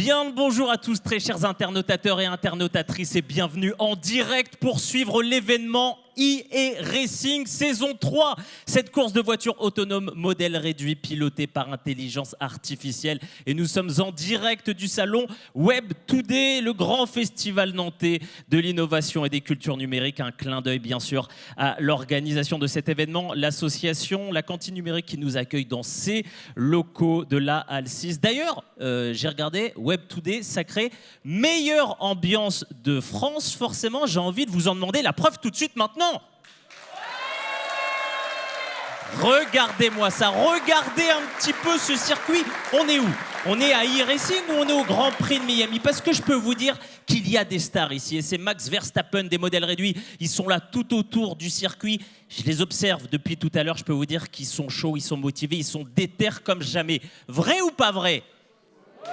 Bien le bonjour à tous, très chers internautateurs et internautatrices, et bienvenue en direct pour suivre l'événement e-Racing saison 3. Cette course de voitures autonomes modèle réduit pilotée par intelligence artificielle. Et nous sommes en direct du salon Web Today, le grand festival nantais de l'innovation et des cultures numériques. Un clin d'œil bien sûr à l'organisation de cet événement, l'association La Cantine Numérique qui nous accueille dans ses locaux de la Halle 6. D'ailleurs, j'ai regardé Web Today, sacré meilleure ambiance de France. Forcément, j'ai envie de vous en demander la preuve tout de suite maintenant. Regardez-moi ça, regardez un petit peu ce circuit. On est où? On est à e-Racing ou on est au Grand Prix de Miami? Parce que je peux vous dire qu'il y a des stars ici. Et c'est Max Verstappen des modèles réduits. Ils sont là tout autour du circuit. Je les observe depuis tout à l'heure. Je peux vous dire qu'ils sont chauds, ils sont motivés, ils sont déter comme jamais. Vrai ou pas vrai?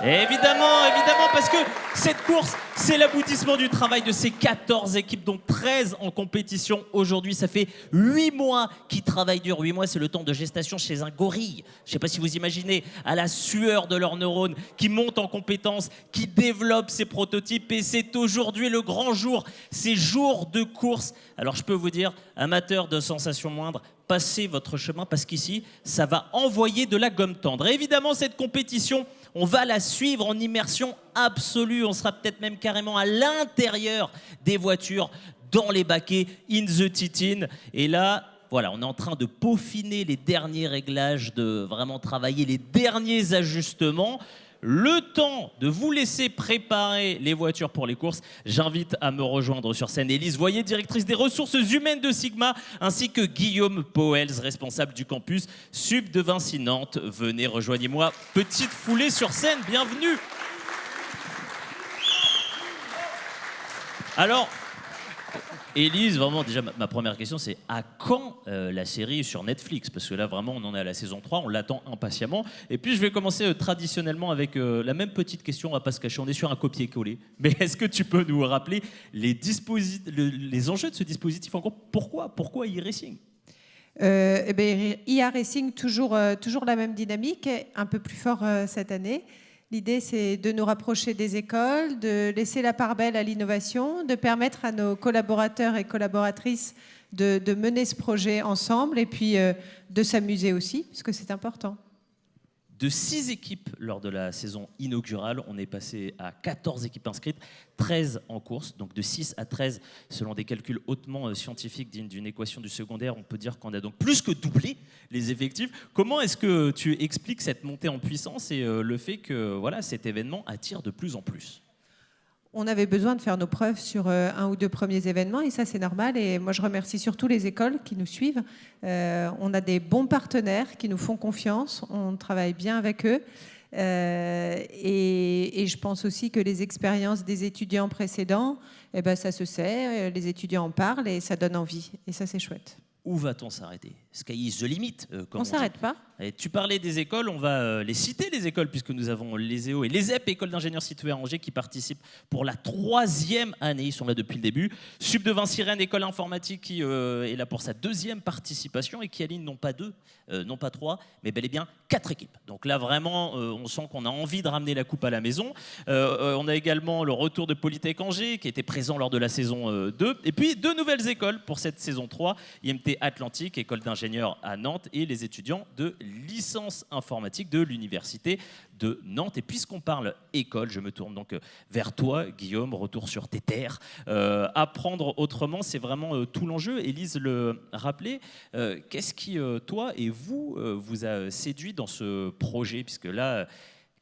Évidemment, évidemment, parce que cette course, c'est l'aboutissement du travail de ces 14 équipes, dont 13 en compétition aujourd'hui. Ça fait 8 mois qu'ils travaillent dur. 8 mois, c'est le temps de gestation chez un gorille. Je ne sais pas si vous imaginez, à la sueur de leurs neurones, qui montent en compétences, qui développent ces prototypes. Et c'est aujourd'hui le grand jour, ces jours de course. Alors je peux vous dire, amateurs de sensations moindres, passez votre chemin parce qu'ici, ça va envoyer de la gomme tendre. Et évidemment, cette compétition, on va la suivre en immersion absolue. On sera peut-être même carrément à l'intérieur des voitures, dans les baquets, in the titin. Et là, voilà, on est en train de peaufiner les derniers réglages, de vraiment travailler les derniers ajustements. Le temps de vous laisser préparer les voitures pour les courses, j'invite à me rejoindre sur scène Élise Voyer, directrice des ressources humaines de Sigma, ainsi que Guillaume Poels, responsable du campus Sub de Vinci Nantes. Venez, rejoignez-moi, petite foulée sur scène, bienvenue. Alors, Élise, vraiment, déjà, ma première question, c'est à quand la série sur Netflix? Parce que là, vraiment, on en est à la saison 3, on l'attend impatiemment. Et puis, je vais commencer traditionnellement avec la même petite question, on va pas se cacher, on est sur un copier-coller. Mais est-ce que tu peux nous rappeler les enjeux de ce dispositif? En gros, pourquoi e-Racing? e-Racing, toujours la même dynamique, un peu plus fort cette année. L'idée, c'est de nous rapprocher des écoles, de laisser la part belle à l'innovation, de permettre à nos collaborateurs et collaboratrices de mener ce projet ensemble et puis de s'amuser aussi, parce que c'est important. De 6 équipes lors de la saison inaugurale, on est passé à 14 équipes inscrites, 13 en course, donc de 6 à 13 selon des calculs hautement scientifiques dignes d'une équation du secondaire. On peut dire qu'on a donc plus que doublé les effectifs. Comment est-ce que tu expliques cette montée en puissance et le fait que voilà, cet événement attire de plus en plus? On avait besoin de faire nos preuves sur un ou deux premiers événements et ça c'est normal, et moi je remercie surtout les écoles qui nous suivent. On a des bons partenaires qui nous font confiance, on travaille bien avec eux et je pense aussi que les expériences des étudiants précédents, ça se sait, les étudiants en parlent et ça donne envie et ça c'est chouette. Où va-t-on s'arrêter? Sky is the limit, comme on s'arrête pas. Et tu parlais des écoles, on va les citer, les écoles, puisque nous avons les EO et les EP, écoles d'ingénieurs situées à Angers, qui participent pour la 3e année. Ils sont là depuis le début. Sub de Vinci Rennes, école informatique, qui est là pour sa 2e participation et qui aligne non pas 2, non pas 3, mais bel et bien 4 équipes. Donc là, vraiment, on sent qu'on a envie de ramener la coupe à la maison. On a également le retour de Polytech Angers, qui était présent lors de la saison 2. Et puis, 2 nouvelles écoles pour cette saison 3. IMT Atlantique, école d'ingénieurs à Nantes, et les étudiants de licence informatique de l'université de Nantes. Et puisqu'on parle école, je me tourne donc vers toi, Guillaume, retour sur tes terres. Apprendre autrement, c'est vraiment tout l'enjeu. Élise le rappelait. Qu'est-ce qui, toi et vous, vous a séduit dans ce projet? Puisque là,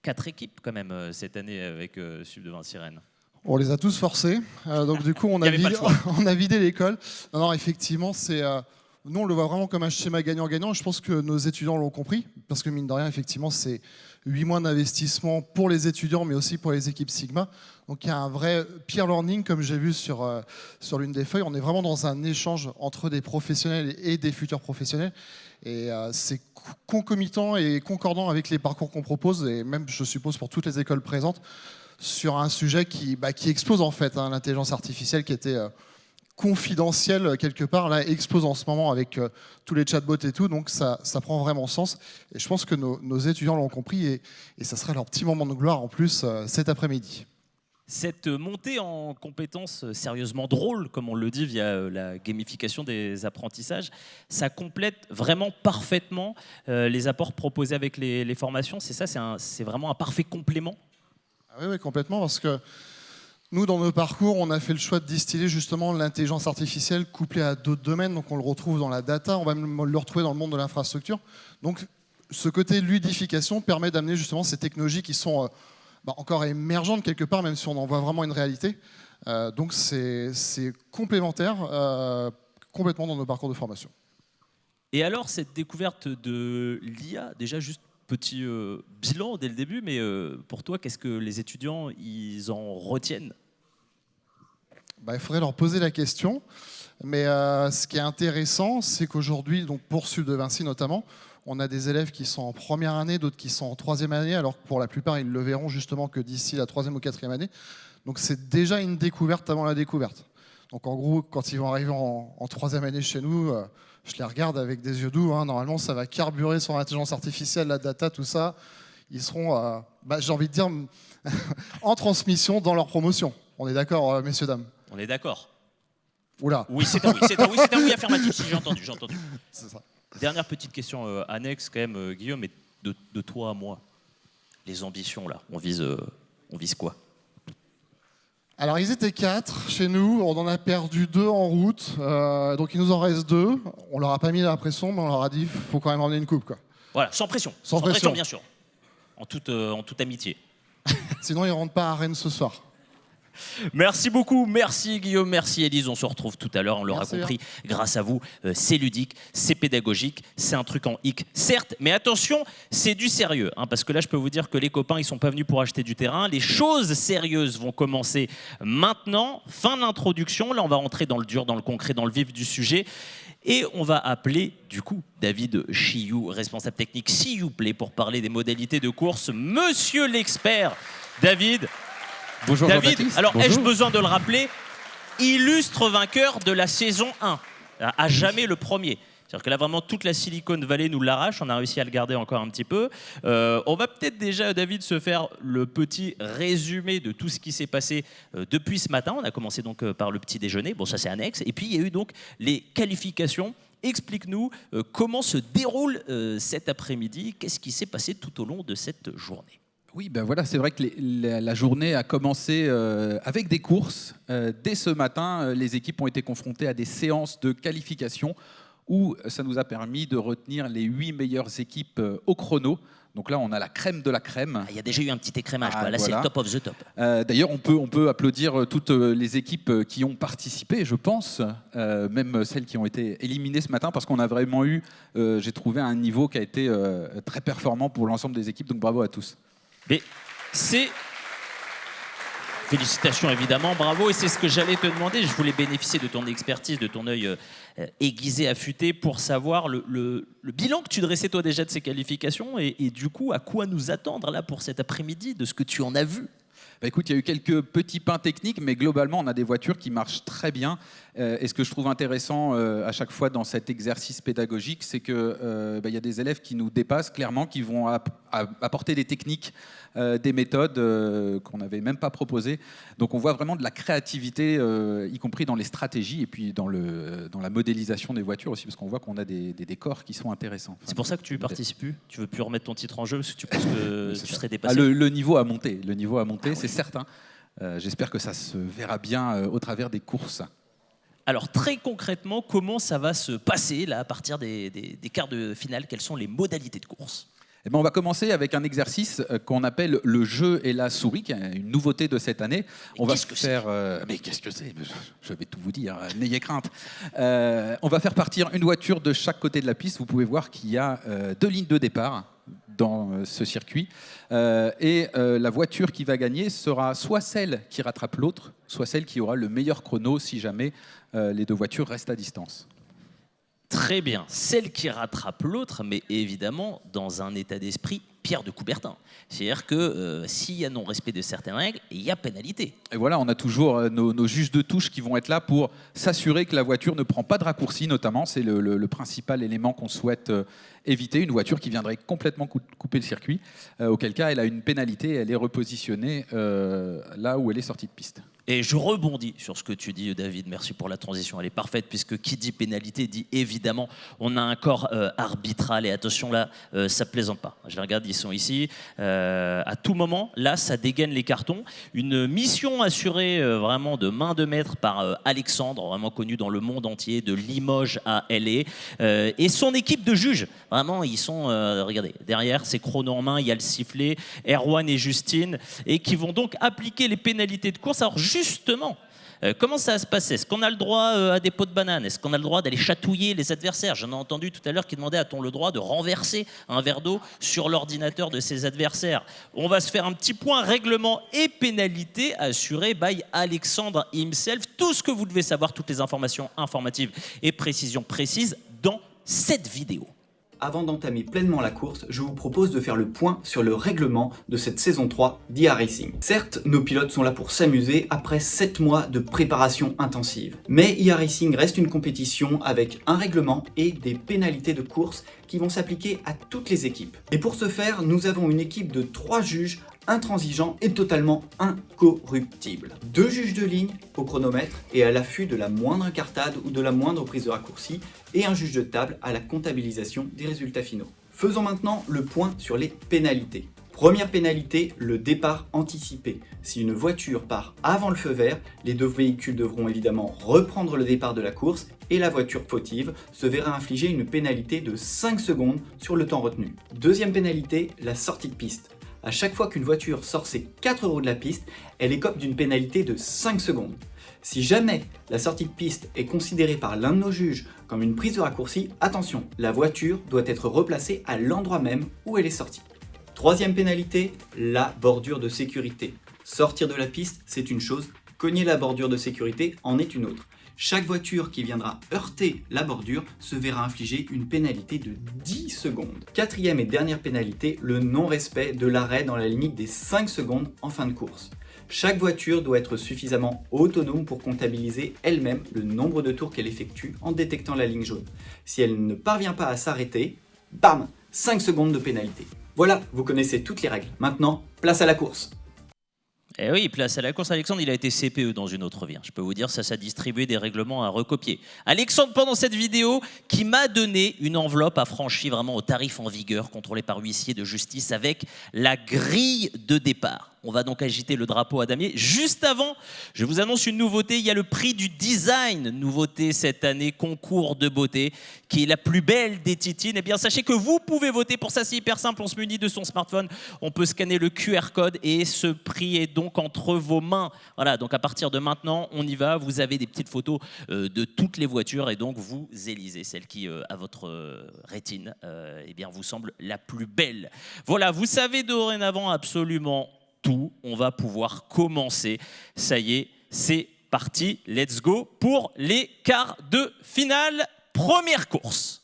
4 équipes quand même cette année avec Sub de Vinci Rennes. On les a tous forcés. Donc du coup, on a vidé l'école. Non, effectivement, c'est... Nous, on le voit vraiment comme un schéma gagnant-gagnant. Je pense que nos étudiants l'ont compris, parce que mine de rien, effectivement, c'est 8 mois d'investissement pour les étudiants, mais aussi pour les équipes Sigma. Donc il y a un vrai peer learning, comme j'ai vu sur l'une des feuilles. On est vraiment dans un échange entre des professionnels et des futurs professionnels. Et c'est concomitant et concordant avec les parcours qu'on propose, et même, je suppose, pour toutes les écoles présentes, sur un sujet qui explose en fait, hein, l'intelligence artificielle qui était... confidentiel quelque part là explose en ce moment avec tous les chatbots et tout, donc ça prend vraiment sens. Et je pense que nos étudiants l'ont compris et ça sera leur petit moment de gloire en plus cet après-midi. Cette montée en compétences sérieusement drôle, comme on le dit via la gamification des apprentissages, ça complète vraiment parfaitement les apports proposés avec les formations. C'est ça, c'est vraiment un parfait complément. Ah oui, complètement, parce que nous, dans nos parcours, on a fait le choix de distiller justement l'intelligence artificielle couplée à d'autres domaines. Donc on le retrouve dans la data, on va le retrouver dans le monde de l'infrastructure. Donc ce côté ludification permet d'amener justement ces technologies qui sont encore émergentes quelque part, même si on en voit vraiment une réalité. Donc c'est complémentaire complètement dans nos parcours de formation. Et alors, cette découverte de l'IA, déjà juste petit bilan dès le début, mais pour toi, qu'est-ce que les étudiants ils en retiennent? Il faudrait leur poser la question. Mais ce qui est intéressant, c'est qu'aujourd'hui, donc pour Sud de Vinci notamment, on a des élèves qui sont en première année, d'autres qui sont en troisième année, alors que pour la plupart, ils le verront justement que d'ici la troisième ou quatrième année. Donc c'est déjà une découverte avant la découverte. Donc en gros, quand ils vont arriver en troisième année chez nous, je les regarde avec des yeux doux. Normalement, ça va carburer sur l'intelligence artificielle, la data, tout ça. Ils seront, j'ai envie de dire, en transmission dans leur promotion. On est d'accord, messieurs, dames? On est d'accord. Oula. Oui, c'est un oui affirmatif, si j'ai entendu. C'est ça. Dernière petite question annexe quand même, Guillaume, mais de toi à moi. Les ambitions, là, on vise quoi? Alors, ils étaient 4 chez nous, on en a perdu 2 en route, donc il nous en reste 2. On leur a pas mis la pression, mais on leur a dit qu'il faut quand même emmener une coupe, quoi. Voilà, sans pression. Sans pression, bien sûr. En toute amitié. Sinon, ils ne rentrent pas à Rennes ce soir. Merci beaucoup, merci Guillaume, merci Élise. On se retrouve tout à l'heure, on l'aura compris, grâce à vous. C'est ludique, c'est pédagogique, c'est un truc en hic, certes, mais attention, c'est du sérieux. Parce que là, je peux vous dire que les copains, ils sont pas venus pour acheter du terrain. Les choses sérieuses vont commencer maintenant. Fin de l'introduction, là, on va rentrer dans le dur, dans le concret, dans le vif du sujet. Et on va appeler, du coup, David Chiou, responsable technique, s'il vous plaît, pour parler des modalités de course. Monsieur l'expert, David. Bonjour David, Jean-Baptiste. alors Bonjour. ai-je besoin de le rappeler, illustre vainqueur de la saison 1, à jamais le premier. C'est-à-dire que là, vraiment, toute la Silicon Valley nous l'arrache. On a réussi à le garder encore un petit peu. On va peut-être déjà, David, se faire le petit résumé de tout ce qui s'est passé depuis ce matin. On a commencé donc par le petit déjeuner. Bon, ça, c'est annexe. Et puis, il y a eu donc les qualifications. Explique-nous comment se déroule cet après-midi. Qu'est-ce qui s'est passé tout au long de cette journée? Oui, ben voilà, c'est vrai que la journée a commencé avec des courses. Dès ce matin, les équipes ont été confrontées à des séances de qualification où ça nous a permis de retenir les 8 meilleures équipes au chrono. Donc là, on a la crème de la crème. Il y a déjà eu un petit écrémage. Là, voilà. C'est le top of the top. D'ailleurs, on peut applaudir toutes les équipes qui ont participé, je pense, même celles qui ont été éliminées ce matin, parce qu'on a vraiment eu, j'ai trouvé, un niveau qui a été très performant pour l'ensemble des équipes. Donc bravo à tous. Mais c'est... Félicitations évidemment, bravo, et c'est ce que j'allais te demander. Je voulais bénéficier de ton expertise, de ton œil aiguisé, affûté, pour savoir le bilan que tu dressais toi déjà de ces qualifications et du coup à quoi nous attendre là pour cet après-midi, de ce que tu en as vu. Bah écoute, il y a eu quelques petits pains techniques, mais globalement, on a des voitures qui marchent très bien. Et ce que je trouve intéressant à chaque fois dans cet exercice pédagogique, c'est qu'il y a des élèves qui nous dépassent clairement, qui vont apporter des techniques, des méthodes qu'on n'avait même pas proposées. Donc on voit vraiment de la créativité, y compris dans les stratégies et puis dans la modélisation des voitures aussi, parce qu'on voit qu'on a des décors qui sont intéressants. Enfin, c'est pour ça que tu participes plus? Tu veux plus remettre ton titre en jeu parce que tu penses que tu serais dépassé? Le niveau a monté, c'est certain. J'espère que ça se verra bien au travers des courses. Alors très concrètement, comment ça va se passer là, à partir des quarts de finale? Quelles sont les modalités de course? Eh ben, on va commencer avec un exercice qu'on appelle le jeu et la souris, qui est une nouveauté de cette année. On va faire. Mais qu'est-ce que c'est? Je vais tout vous dire, n'ayez crainte. On va faire partir une voiture de chaque côté de la piste. Vous pouvez voir qu'il y a 2 lignes de départ dans ce circuit. Et la voiture qui va gagner sera soit celle qui rattrape l'autre, soit celle qui aura le meilleur chrono si jamais les 2 voitures restent à distance. Très bien, celle qui rattrape l'autre, mais évidemment dans un état d'esprit Pierre de Coubertin. C'est-à-dire que s'il y a non-respect de certaines règles, il y a pénalité. Et voilà, on a toujours nos juges de touche qui vont être là pour s'assurer que la voiture ne prend pas de raccourci, notamment. C'est le principal élément qu'on souhaite éviter. Une voiture qui viendrait complètement couper le circuit, auquel cas elle a une pénalité et elle est repositionnée là où elle est sortie de piste. Et je rebondis sur ce que tu dis, David. Merci pour la transition. Elle est parfaite, puisque qui dit pénalité dit évidemment on a un corps arbitral. Et attention, là, ça ne plaisante pas. Je les regarde, ils sont ici. À tout moment, là, ça dégaine les cartons. Une mission assurée vraiment de main de maître par Alexandre, vraiment connu dans le monde entier, de Limoges à LA. Et son équipe de juges. Vraiment, ils sont, regardez, derrière, c'est chrono en main, il y a le sifflet, Erwan et Justine, et qui vont donc appliquer les pénalités de course. Alors, justement, comment ça va se passer? Est-ce qu'on a le droit à des pots de banane? Est-ce qu'on a le droit d'aller chatouiller les adversaires? J'en ai entendu tout à l'heure qui demandait, a-t-on le droit de renverser un verre d'eau sur l'ordinateur de ses adversaires? On va se faire un petit point règlement et pénalité assuré by Alexandre himself. Tout ce que vous devez savoir, toutes les informations informatives et précisions précises dans cette vidéo. Avant d'entamer pleinement la course, je vous propose de faire le point sur le règlement de cette saison 3 d'IA-Racing. Certes, nos pilotes sont là pour s'amuser après 7 mois de préparation intensive. Mais IA-Racing reste une compétition avec un règlement et des pénalités de course qui vont s'appliquer à toutes les équipes. Et pour ce faire, nous avons une équipe de 3 juges intransigeants et totalement incorruptibles. 2 juges de ligne au chronomètre et à l'affût de la moindre cartade ou de la moindre prise de raccourci, et un juge de table à la comptabilisation des résultats finaux. Faisons maintenant le point sur les pénalités. Première pénalité, le départ anticipé. Si une voiture part avant le feu vert, les 2 véhicules devront évidemment reprendre le départ de la course et la voiture fautive se verra infliger une pénalité de 5 secondes sur le temps retenu. Deuxième pénalité, la sortie de piste. À chaque fois qu'une voiture sort ses 4 roues de la piste, elle écope d'une pénalité de 5 secondes. Si jamais la sortie de piste est considérée par l'un de nos juges comme une prise de raccourci, attention, la voiture doit être replacée à l'endroit même où elle est sortie. Troisième pénalité, la bordure de sécurité. Sortir de la piste, c'est une chose, cogner la bordure de sécurité en est une autre. Chaque voiture qui viendra heurter la bordure se verra infliger une pénalité de 10 secondes. Quatrième et dernière pénalité, le non-respect de l'arrêt dans la limite des 5 secondes en fin de course. Chaque voiture doit être suffisamment autonome pour comptabiliser elle-même le nombre de tours qu'elle effectue en détectant la ligne jaune. Si elle ne parvient pas à s'arrêter, bam, 5 secondes de pénalité. Voilà, vous connaissez toutes les règles. Maintenant, place à la course. Eh oui, place à la course. Alexandre, il a été CPE dans une autre vie. Je peux vous dire, ça s'est distribué des règlements à recopier. Alexandre, pendant cette vidéo, qui m'a donné une enveloppe affranchie vraiment au tarif en vigueur, contrôlé par huissier de justice, avec la grille de départ. On va donc agiter le drapeau à damier. Juste avant, je vous annonce une nouveauté. Il y a le prix du design, nouveauté cette année, concours de beauté, qui est la plus belle des titines. Eh bien, sachez que vous pouvez voter. Pour ça, c'est hyper simple. On se munit de son smartphone. On peut scanner le QR code et ce prix est donc entre vos mains. Voilà, donc à partir de maintenant, on y va. Vous avez des petites photos de toutes les voitures et donc vous élisez celle qui, à votre rétine, eh bien, vous semble la plus belle. Voilà, vous savez dorénavant absolument tout. On va pouvoir commencer. Ça y est, c'est parti. Let's go pour les quarts de finale. Première course.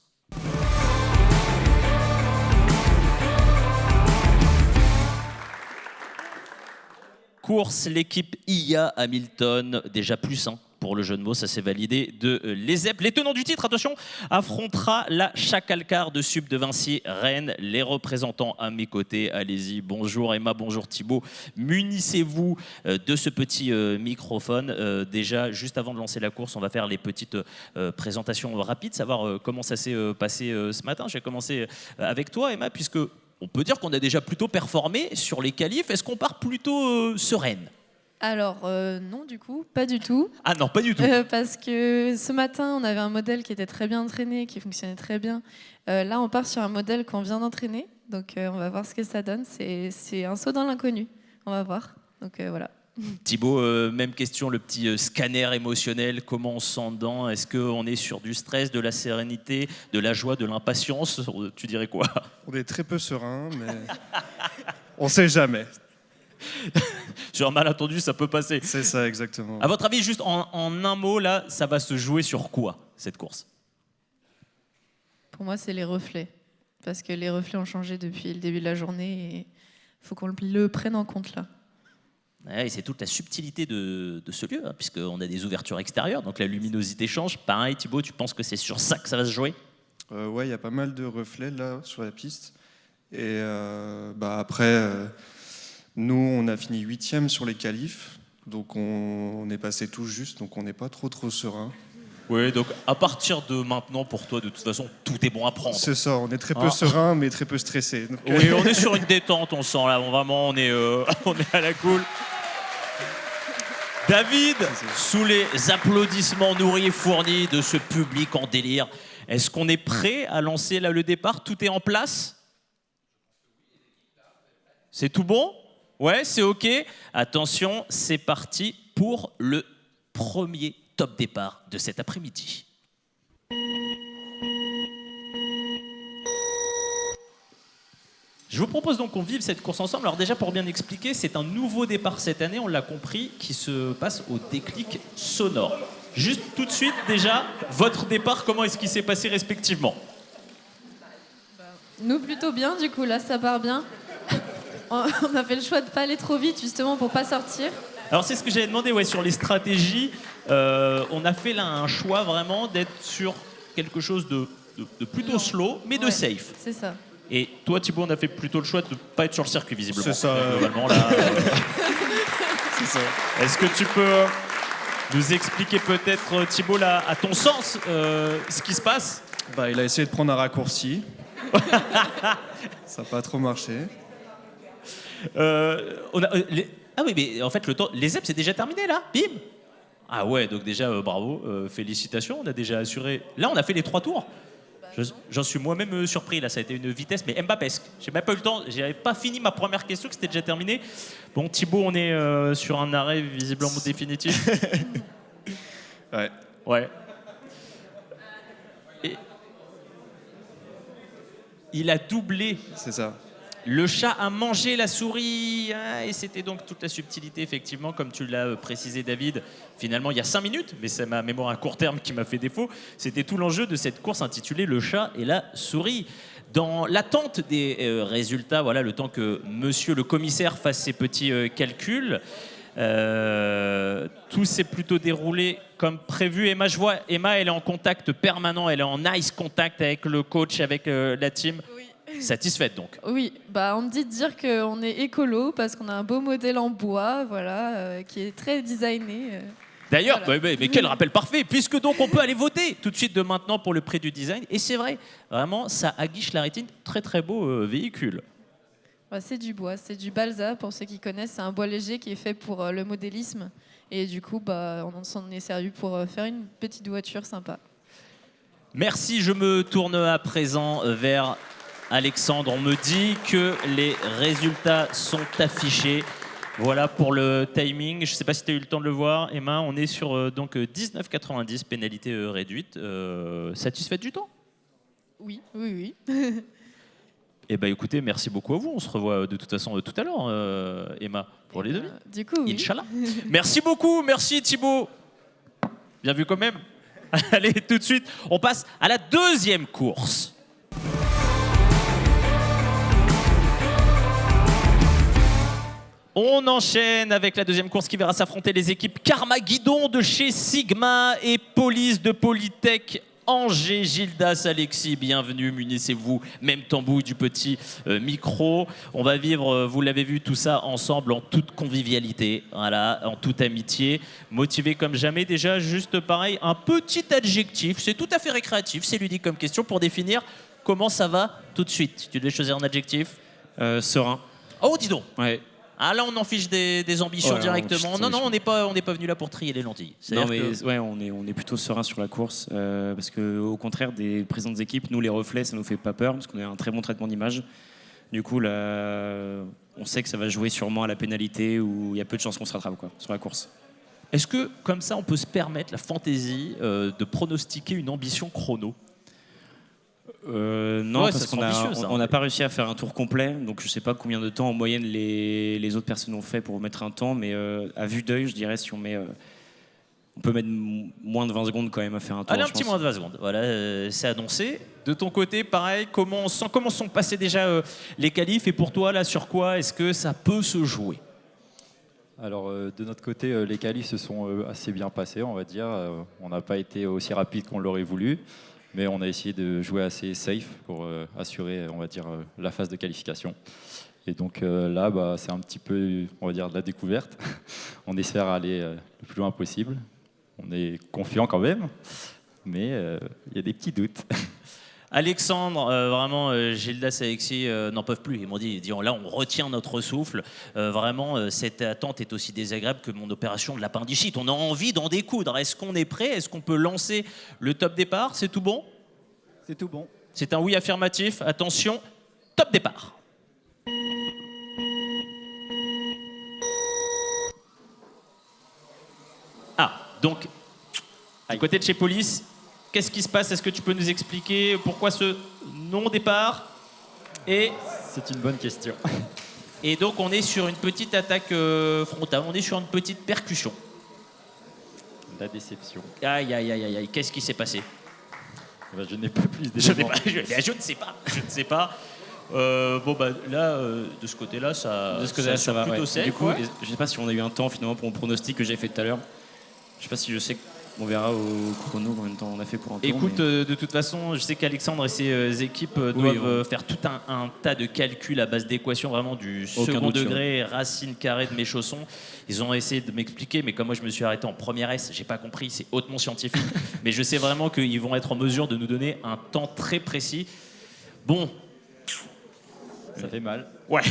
Course, l'équipe IA Hamilton, déjà plus 1 pour le jeu de mots, ça s'est validé de l'ESEP. Les tenants du titre, attention, affrontera la Chacalcar de Sub de Vinci Rennes. Les représentants à mes côtés, allez-y. Bonjour Emma, bonjour Thibaut. Munissez-vous de ce petit microphone. Déjà, juste avant de lancer la course, on va faire les petites présentations rapides, savoir comment ça s'est passé ce matin. Je vais commencer avec toi Emma, puisque on peut dire qu'on a déjà plutôt performé sur les qualifs. Est-ce qu'on part plutôt sereine ? Alors, non, du coup, pas du tout. Ah non, pas du tout. Parce que ce matin, on avait un modèle qui était très bien entraîné, qui fonctionnait très bien. Là, on part sur un modèle qu'on vient d'entraîner. Donc, on va voir ce que ça donne. C'est un saut dans l'inconnu. On va voir. Donc, voilà. Thibaut, même question, le petit scanner émotionnel. Comment on se sent dedans? Est-ce qu'on est sur du stress, de la sérénité, de la joie, de l'impatience? Tu dirais quoi? On est très peu serein, mais on ne sait jamais. Sur un malentendu, ça peut passer. C'est ça, exactement. À votre avis, juste en un mot, là, ça va se jouer sur quoi, cette course? Pour moi, c'est les reflets. parce que les reflets ont changé depuis le début de la journée et il faut qu'on le prenne en compte là. Ouais, et c'est toute la subtilité de ce lieu, hein, puisqu'on a des ouvertures extérieures, donc la luminosité change. Pareil, Thibaut, tu penses que c'est sur ça que ça va se jouer? Ouais, il y a pas mal de reflets là sur la piste. Et après, nous, on a fini 8e sur les qualifs. Donc on est passé tout juste, donc on n'est pas trop serein. Oui, donc à partir de maintenant, pour toi, de toute façon, tout est bon à prendre. C'est ça, on est très peu serein, mais très peu stressé. Donc, Oui, on est sur une détente, on sent là, vraiment, on est à la cool. David, sous les applaudissements nourris et fournis de ce public en délire, est-ce qu'on est prêt à lancer là le départ? Tout est en place? C'est tout bon? Ouais, c'est OK. Attention, c'est parti pour le premier top départ de cet après-midi. Je vous propose donc qu'on vive cette course ensemble. Alors déjà, pour bien expliquer, c'est un nouveau départ cette année, on l'a compris, qui se passe au déclic sonore. Juste tout de suite, déjà, votre départ, comment est-ce qu'il s'est passé respectivement? Nous, plutôt bien, du coup, là, ça part bien. On a fait le choix de ne pas aller trop vite, justement, pour ne pas sortir. Alors c'est ce que j'avais demandé, ouais, sur les stratégies. On a fait là un choix vraiment d'être sur quelque chose de plutôt slow, mais de safe. C'est ça. Et toi, Thibaut, on a fait plutôt le choix de ne pas être sur le circuit, visiblement. C'est ça. Globalement, là. c'est ça. Est-ce que tu peux nous expliquer peut-être, Thibaut, là, à ton sens, ce qui se passe? Il a essayé de prendre un raccourci. Ça n'a pas trop marché. Ah oui, mais en fait, les ZEP, c'est déjà terminé, là. Bim. Ah ouais, donc déjà, bravo, félicitations, on a déjà assuré. Là, on a fait les 3 tours. J'en suis moi-même surpris, là, ça a été une vitesse, mais Mbappesque. J'ai même pas eu le temps, j'avais pas fini ma première question, que c'était déjà terminé. Bon, Thibaut, on est sur un arrêt visiblement définitif. Ouais. Ouais. Et il a doublé. C'est ça. Le chat a mangé la souris, et c'était donc toute la subtilité, effectivement, comme tu l'as précisé, David. Finalement, il y a 5 minutes, mais c'est ma mémoire à court terme qui m'a fait défaut. C'était tout l'enjeu de cette course intitulée Le chat et la souris. Dans l'attente des résultats, voilà, le temps que monsieur le commissaire fasse ses petits calculs, tout s'est plutôt déroulé comme prévu. Emma, je vois, Emma, elle est en contact permanent, elle est en nice contact avec le coach, avec la team. Oui. Satisfaite donc? Oui, on me dit de dire qu'on est écolo parce qu'on a un beau modèle en bois, voilà, qui est très designé. D'ailleurs, voilà. mais quel rappel parfait, puisque donc on peut aller voter tout de suite de maintenant pour le prix du design. Et c'est vrai, vraiment, ça aguiche la rétine. Très très beau véhicule. C'est du bois, c'est du balsa pour ceux qui connaissent. C'est un bois léger qui est fait pour le modélisme. Et du coup, on s'en est servi pour faire une petite voiture sympa. Merci, je me tourne à présent vers Alexandre. On me dit que les résultats sont affichés. Voilà pour le timing. Je ne sais pas si tu as eu le temps de le voir, Emma. On est sur donc 19,90, pénalité réduite. Satisfaite du temps? Oui. Eh bien, écoutez, merci beaucoup à vous. On se revoit de toute façon tout à l'heure, Emma, pour les demi. Du coup, oui. Inch'Allah. Merci beaucoup. Merci, Thibaut. Bien vu quand même. Allez, tout de suite, on passe à la deuxième course. On enchaîne avec la deuxième course qui verra s'affronter les équipes Carmaguidon de chez Sigma et Police de Polytech Angers. Gildas, Alexis, bienvenue, munissez-vous, même tambouille du petit micro. On va vivre, vous l'avez vu, tout ça ensemble en toute convivialité, voilà, en toute amitié, motivé comme jamais. Déjà, juste pareil, un petit adjectif, c'est tout à fait récréatif, c'est ludique comme question pour définir comment ça va tout de suite. Tu devais choisir un adjectif? Serein. Oh, dis donc. Ouais. Ah là, on en fiche des ambitions directement. Non, on n'est pas venu là pour trier les lentilles. Non, mais ouais, on est plutôt serein sur la course parce que au contraire des précédentes équipes, nous les reflets, ça nous fait pas peur parce qu'on a un très bon traitement d'image. Du coup, là, on sait que ça va jouer sûrement à la pénalité où il y a peu de chances qu'on se rattrape sur la course. Est-ce que comme ça, on peut se permettre la fantaisie de pronostiquer une ambition chrono? Non, ouais, parce qu'on n'a pas réussi à faire un tour complet, donc je sais pas combien de temps en moyenne les autres personnes ont fait pour mettre un temps, mais à vue d'œil, je dirais si on met on peut mettre moins de 20 secondes quand même à faire un tour. Allez, un je petit pense. moins de 20 secondes. Voilà, c'est annoncé. De ton côté, pareil, comment sont passés déjà les qualifs et pour toi, là, sur quoi est-ce que ça peut se jouer? Alors de notre côté, les qualifs se sont assez bien passés, on va dire. On n'a pas été aussi rapide qu'on l'aurait voulu, mais on a essayé de jouer assez safe pour assurer, on va dire, la phase de qualification. Et donc là, c'est un petit peu, on va dire, de la découverte. On espère aller le plus loin possible. On est confiant quand même, mais il y a des petits doutes. Alexandre, vraiment, Gildas et Alexis n'en peuvent plus. Ils m'ont dit, là, on retient notre souffle. Vraiment, cette attente est aussi désagréable que mon opération de l'appendicite. On a envie d'en découdre. Est-ce qu'on est prêt? Est-ce qu'on peut lancer le top départ? C'est tout bon? C'est tout bon. C'est un oui affirmatif. Attention, top départ. Ah, donc, du côté de chez Police, qu'est-ce qui se passe? Est-ce que tu peux nous expliquer pourquoi ce non-départ? C'est une bonne question. Et donc, on est sur une petite attaque frontale, on est sur une petite percussion. La déception. Aïe, aïe, aïe, aïe, aïe. Qu'est-ce qui s'est passé? Je n'ai pas plus Je d'éléments. ne sais pas. Bon, là, de ce côté-là, ça va plutôt ouais. safe. Du coup, ouais. je sais pas si on a eu un temps finalement pour mon pronostic que j'ai fait tout à l'heure. Je sais pas si je sais. On verra au chrono combien de temps on a fait pour un tour. Écoute, mais- de toute façon, je sais qu'Alexandre et ses équipes doivent faire tout un tas de calculs à base d'équations, vraiment du Aucun second doute sur- degré, racine carrée de mes chaussons. Ils ont essayé de m'expliquer, mais comme moi je me suis arrêté en première S, j'ai pas compris, c'est hautement scientifique. Mais je sais vraiment qu'ils vont être en mesure de nous donner un temps très précis. Bon, Ça fait mal. ouais.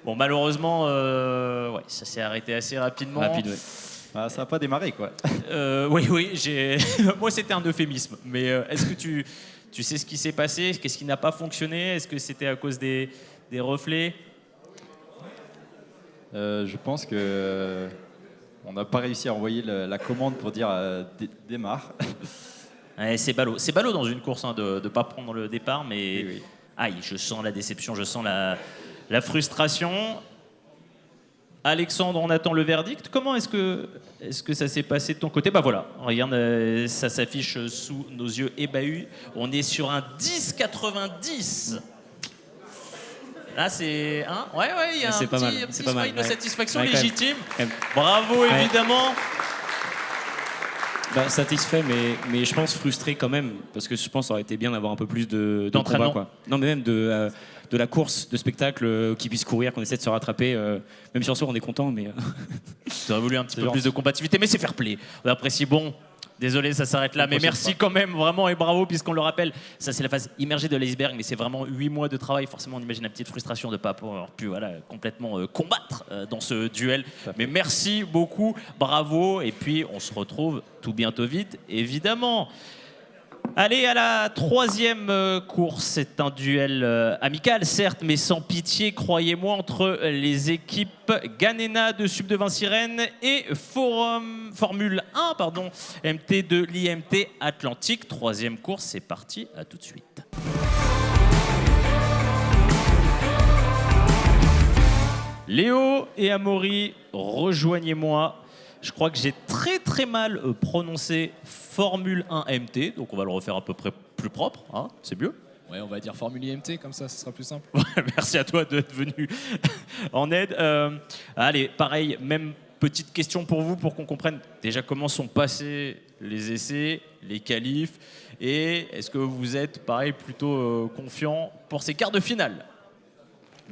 Bon, malheureusement, ouais, ça s'est arrêté assez rapidement. Rapide, ouais. Ça n'a pas démarré, quoi. Oui, moi c'était un euphémisme. Mais est-ce que tu sais ce qui s'est passé? Qu'est-ce qui n'a pas fonctionné? Est-ce que c'était à cause des reflets? Je pense que on n'a pas réussi à envoyer la commande pour dire démarre. Ouais, c'est ballot dans une course hein, de ne pas prendre le départ, mais Oui. aïe, je sens la déception, je sens la frustration. Alexandre, on attend le verdict. Comment est-ce que ça s'est passé de ton côté? Bah voilà, regarde, ça s'affiche sous nos yeux ébahus. On est sur un 10,90. Là, c'est... Hein ouais, il y a C'est un pas mal, petit c'est pas mal, smile de ouais. satisfaction Ouais, quand même. légitime. Quand même. Bravo, Ouais. évidemment. Satisfait, mais je pense frustré quand même, parce que je pense que ça aurait été bien d'avoir un peu plus de D'entraînement. combat, quoi. Non, mais même de la course, de spectacle, qui puisse courir, qu'on essaie de se rattraper. Même si en soi, on est content, mais... J'aurais voulu un petit peu gentil. plus de combativité, mais c'est fair play. On apprécie. Bon, désolé, ça s'arrête là, mais merci quand même, vraiment, et bravo, puisqu'on le rappelle, ça c'est la phase immergée de l'iceberg, mais c'est vraiment 8 mois de travail. Forcément, on imagine la petite frustration de ne pas pouvoir pu, complètement combattre dans ce duel. Mais merci beaucoup, bravo, et puis on se retrouve tout bientôt vite, évidemment. Allez, à la troisième course, c'est un duel amical, certes, mais sans pitié, croyez-moi, entre les équipes Ganena de Sub de Vinci-Rennes et Formule 1, MT de l'IMT Atlantique. Troisième course, c'est parti, à tout de suite. Léo et Amaury, rejoignez-moi. Je crois que j'ai très mal prononcé Formule 1 MT, donc on va le refaire à peu près plus propre, hein, c'est mieux. Ouais, on va dire Formule IMT, comme ça, ce sera plus simple. Merci à toi d'être venu en aide. Allez, pareil, même petite question pour vous, pour qu'on comprenne déjà comment sont passés les essais, les qualifs, et est-ce que vous êtes, pareil, plutôt confiant pour ces quarts de finale?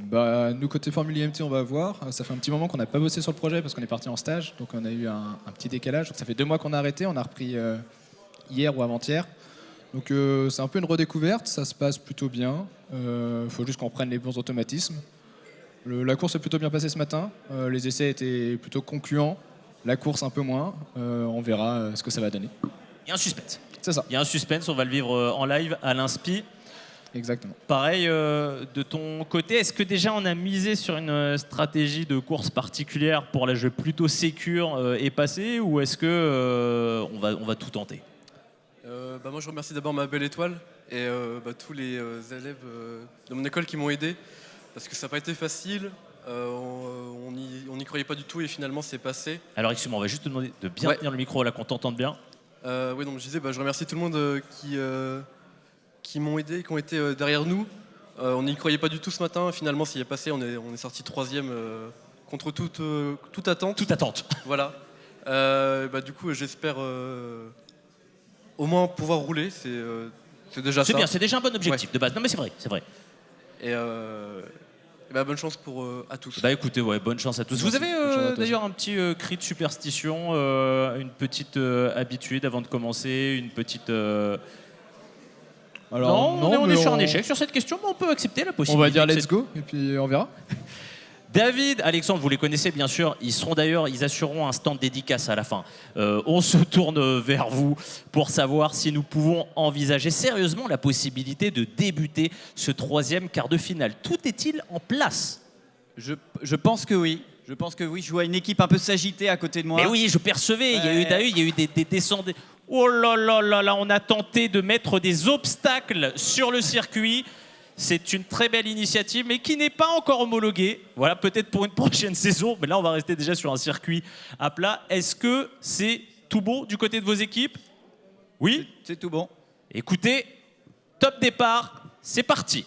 Nous, côté Formule IMT, on va voir. Ça fait un petit moment qu'on n'a pas bossé sur le projet parce qu'on est parti en stage, donc on a eu un petit décalage. Donc ça fait 2 mois qu'on a arrêté, on a repris hier ou avant-hier. Donc c'est un peu une redécouverte, ça se passe plutôt bien. Faut juste qu'on prenne les bons automatismes. La course est plutôt bien passée ce matin. Les essais étaient plutôt concluants. La course un peu moins. On verra ce que ça va donner. Il y a un suspense. C'est ça. Il y a un suspense, on va le vivre en live à l'Inspi. Exactement. Pareil, de ton côté, est-ce que déjà on a misé sur une stratégie de course particulière pour la jouer plutôt sécure et passer, ou est-ce que on va tout tenter? Moi je remercie d'abord ma belle étoile et tous les élèves de mon école qui m'ont aidé. parce que ça n'a pas été facile. On n'y croyait pas du tout et finalement c'est passé. Alors excuse-moi, on va juste te demander de bien tenir le micro là, qu'on t'entende bien. Oui, donc je disais, je remercie tout le monde qui m'ont aidé et qui ont été derrière nous. On n'y croyait pas du tout ce matin. Finalement, s'il est passé, on est sorti 3e contre toute attente. Toute attente. Voilà. Du coup, j'espère au moins pouvoir rouler. C'est déjà ça. C'est bien, c'est déjà un bon objectif de base. Non mais c'est vrai, c'est vrai. Et bonne chance à tous. Bah écoutez, bonne chance à tous. Vous avez d'ailleurs un petit cri de superstition, une petite habitude avant de commencer, une petite... Alors, non, on est sur un échec sur cette question, mais on peut accepter la possibilité. On va dire let's go et puis on verra. David, Alexandre, vous les connaissez bien sûr. Ils assureront un stand dédicace à la fin. On se tourne vers vous pour savoir si nous pouvons envisager sérieusement la possibilité de débuter ce 3e quart de finale. Tout est-il en place? Je pense que oui. Je pense que oui. Je vois une équipe un peu s'agitée à côté de moi. Mais oui, je percevais. Il y a eu des descentes. Oh là là là là, on a tenté de mettre des obstacles sur le circuit. C'est une très belle initiative, mais qui n'est pas encore homologuée. Voilà, peut-être pour une prochaine saison. Mais là, on va rester déjà sur un circuit à plat. Est-ce que c'est tout bon du côté de vos équipes? Oui? C'est tout bon. Écoutez, top départ, c'est parti.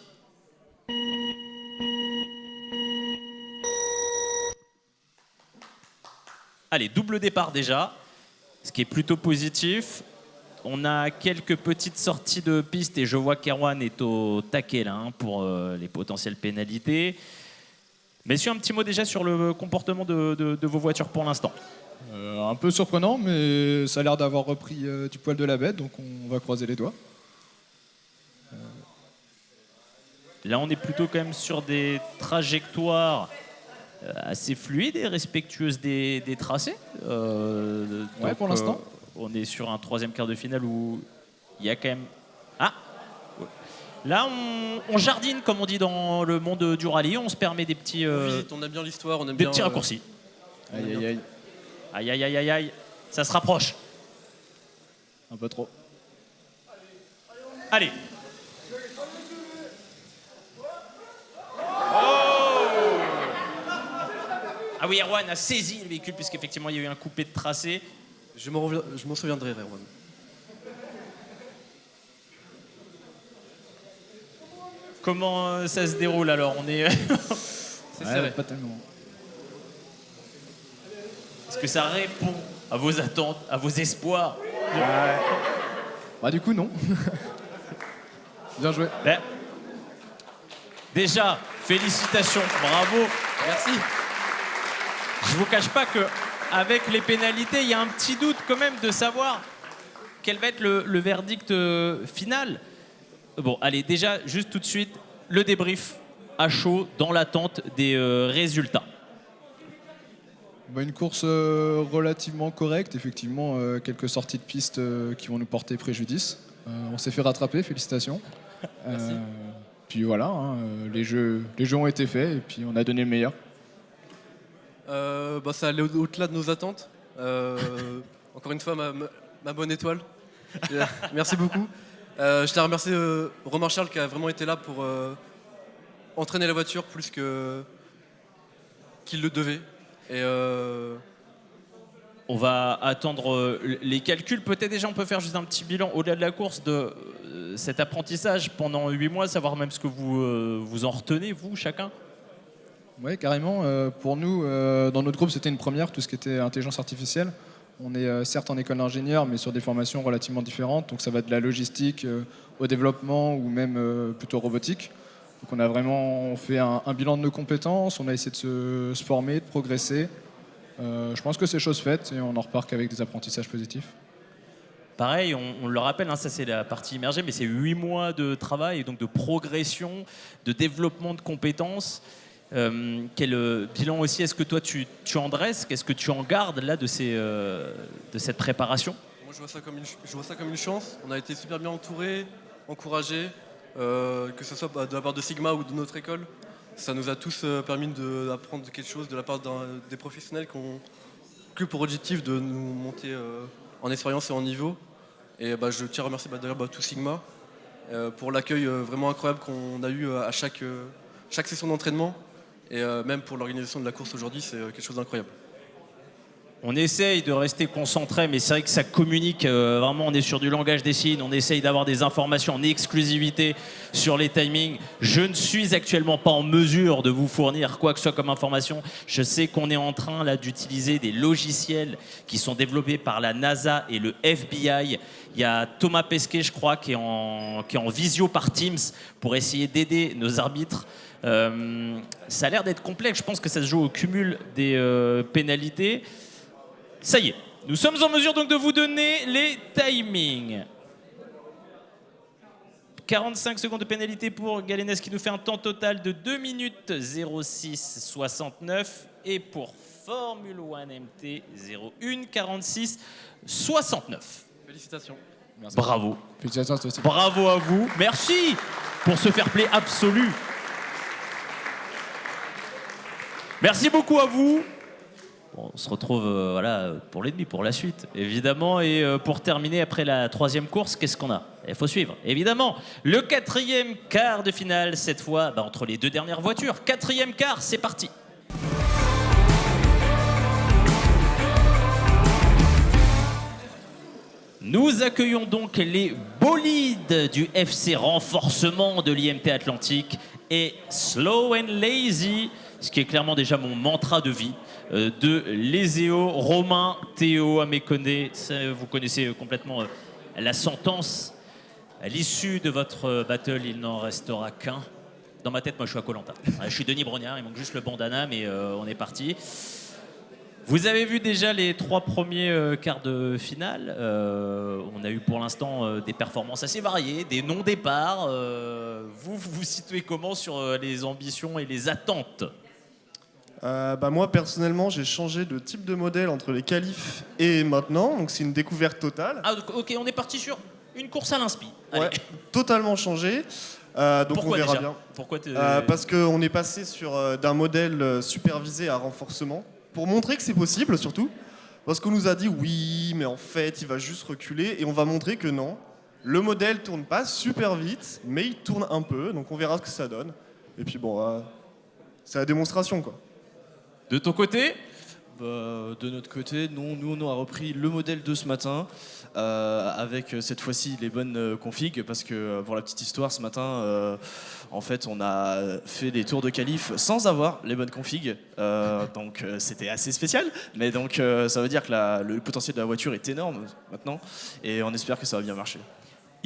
Allez, double départ déjà, ce qui est plutôt positif. On a quelques petites sorties de piste et je vois qu'Erwan est au taquet là pour les potentielles pénalités. Messieurs, un petit mot déjà sur le comportement de vos voitures pour l'instant. Un peu surprenant, mais ça a l'air d'avoir repris du poil de la bête, donc on va croiser les doigts. Là, on est plutôt quand même sur des trajectoires assez fluides et respectueuses des tracés. Ouais, pour l'instant. On est sur un 3e quart de finale où il y a quand même... Ah! Là, on jardine, comme on dit dans le monde du rallye. On se permet des petits... On visite, on aime bien l'histoire, on aime des bien... petits raccourcis. Aïe, aïe, aïe. Aïe, aïe, aïe, aïe, aïe. Ça se rapproche. Un peu trop. Allez. Ah oui, Erwan a saisi le véhicule puisqu'effectivement il y a eu un coupé de tracé. Je m'en souviendrai, Erwan. Comment ça se déroule alors? On est... C'est serré. Pas tellement. Est-ce que ça répond à vos attentes, à vos espoirs? Bah du coup non. Bien joué. Ben, déjà, félicitations, bravo. Merci. Je vous cache pas que avec les pénalités, il y a un petit doute quand même de savoir quel va être le verdict final. Bon, allez, déjà, juste tout de suite, le débrief à chaud dans l'attente des résultats. Bah, une course relativement correcte, effectivement, quelques sorties de piste qui vont nous porter préjudice. On s'est fait rattraper, félicitations. Puis voilà, les jeux ont été faits et puis on a donné le meilleur. Ça allait au-delà de nos attentes. Encore une fois, ma bonne étoile. Merci beaucoup. Je tiens à remercier Romain Charles qui a vraiment été là pour entraîner la voiture plus qu'il le devait. Et on va attendre les calculs. Peut-être déjà on peut faire juste un petit bilan au-delà de la course de cet apprentissage pendant 8 mois, savoir même ce que vous en retenez, vous, chacun. Oui, carrément. Pour nous, dans notre groupe, c'était une première, tout ce qui était intelligence artificielle. On est certes en école d'ingénieur, mais sur des formations relativement différentes. Donc ça va de la logistique au développement ou même plutôt robotique. Donc on a vraiment fait un bilan de nos compétences, on a essayé de se former, de progresser. Je pense que c'est chose faite et on en repart qu'avec des apprentissages positifs. Pareil, on le rappelle, ça c'est la partie immergée, mais c'est 8 mois de travail et donc de progression, de développement de compétences. Quel bilan aussi est-ce que toi tu en dresses? Qu'est-ce que tu en gardes là de cette préparation? Moi je vois ça comme une chance. On a été super bien entourés, encouragés, que ce soit de la part de Sigma ou de notre école. Ça nous a tous permis d'apprendre quelque chose de la part des professionnels qui ont que pour objectif de nous monter en expérience et en niveau. Et je tiens à remercier d'ailleurs tout Sigma pour l'accueil vraiment incroyable qu'on a eu à chaque chaque session d'entraînement. Et même pour l'organisation de la course aujourd'hui, c'est quelque chose d'incroyable. On essaye de rester concentré, mais c'est vrai que ça communique. Vraiment, on est sur du langage des signes. On essaye d'avoir des informations en exclusivité sur les timings. Je ne suis actuellement pas en mesure de vous fournir quoi que ce soit comme information. Je sais qu'on est en train là d'utiliser des logiciels qui sont développés par la NASA et le FBI. Il y a Thomas Pesquet, je crois, qui est en visio par Teams pour essayer d'aider nos arbitres. Ça a l'air d'être complexe. Je pense que ça se joue au cumul des pénalités. Ça y est, nous sommes en mesure donc de vous donner les timings. 45 secondes de pénalité pour Galenès qui nous fait un temps total de 2 minutes 06,69 et pour Formule 1 MT 01 46 69. Félicitations. Merci. Bravo. Félicitations à toi aussi. Bravo à vous. Merci pour ce fair play absolu. Merci beaucoup à vous. Bon, on se retrouve pour l'ennemi, pour la suite, évidemment. Et pour terminer, après la 3e course, qu'est-ce qu'on a? Il faut suivre, évidemment. Le 4e quart de finale, cette fois, entre les 2 dernières voitures. 4e quart, c'est parti. Nous accueillons donc les bolides du FC Renforcement de l'IMT Atlantique et Slow and Lazy, ce qui est clairement déjà mon mantra de vie, de Lézéo, Romain, Théo, à mes connais. Vous connaissez complètement la sentence. À l'issue de votre battle, il n'en restera qu'un. Dans ma tête, moi, je suis à Koh-Lanta. Je suis Denis Brognard, il manque juste le bandana, mais on est parti. Vous avez vu déjà les 3 premiers quarts de finale. On a eu pour l'instant des performances assez variées, des non-départs. Vous vous situez comment sur les ambitions et les attentes? Moi personnellement j'ai changé de type de modèle entre les qualifs et maintenant, donc c'est une découverte totale. Ah ok, on est parti sur une course à l'inspi. Ouais, totalement changé. Donc pourquoi on verra déjà bien. Pourquoi parce qu'on est passé sur d'un modèle supervisé à renforcement, pour montrer que c'est possible surtout. Parce qu'on nous a dit oui, mais en fait il va juste reculer, et on va montrer que non. Le modèle tourne pas super vite, mais il tourne un peu, donc on verra ce que ça donne. Et puis bon, c'est la démonstration quoi. De ton côté? De notre côté, nous on a repris le modèle de ce matin avec cette fois-ci les bonnes configs, parce que pour la petite histoire, ce matin en fait on a fait des tours de qualif sans avoir les bonnes configs, donc c'était assez spécial, mais donc ça veut dire que le potentiel de la voiture est énorme maintenant et on espère que ça va bien marcher.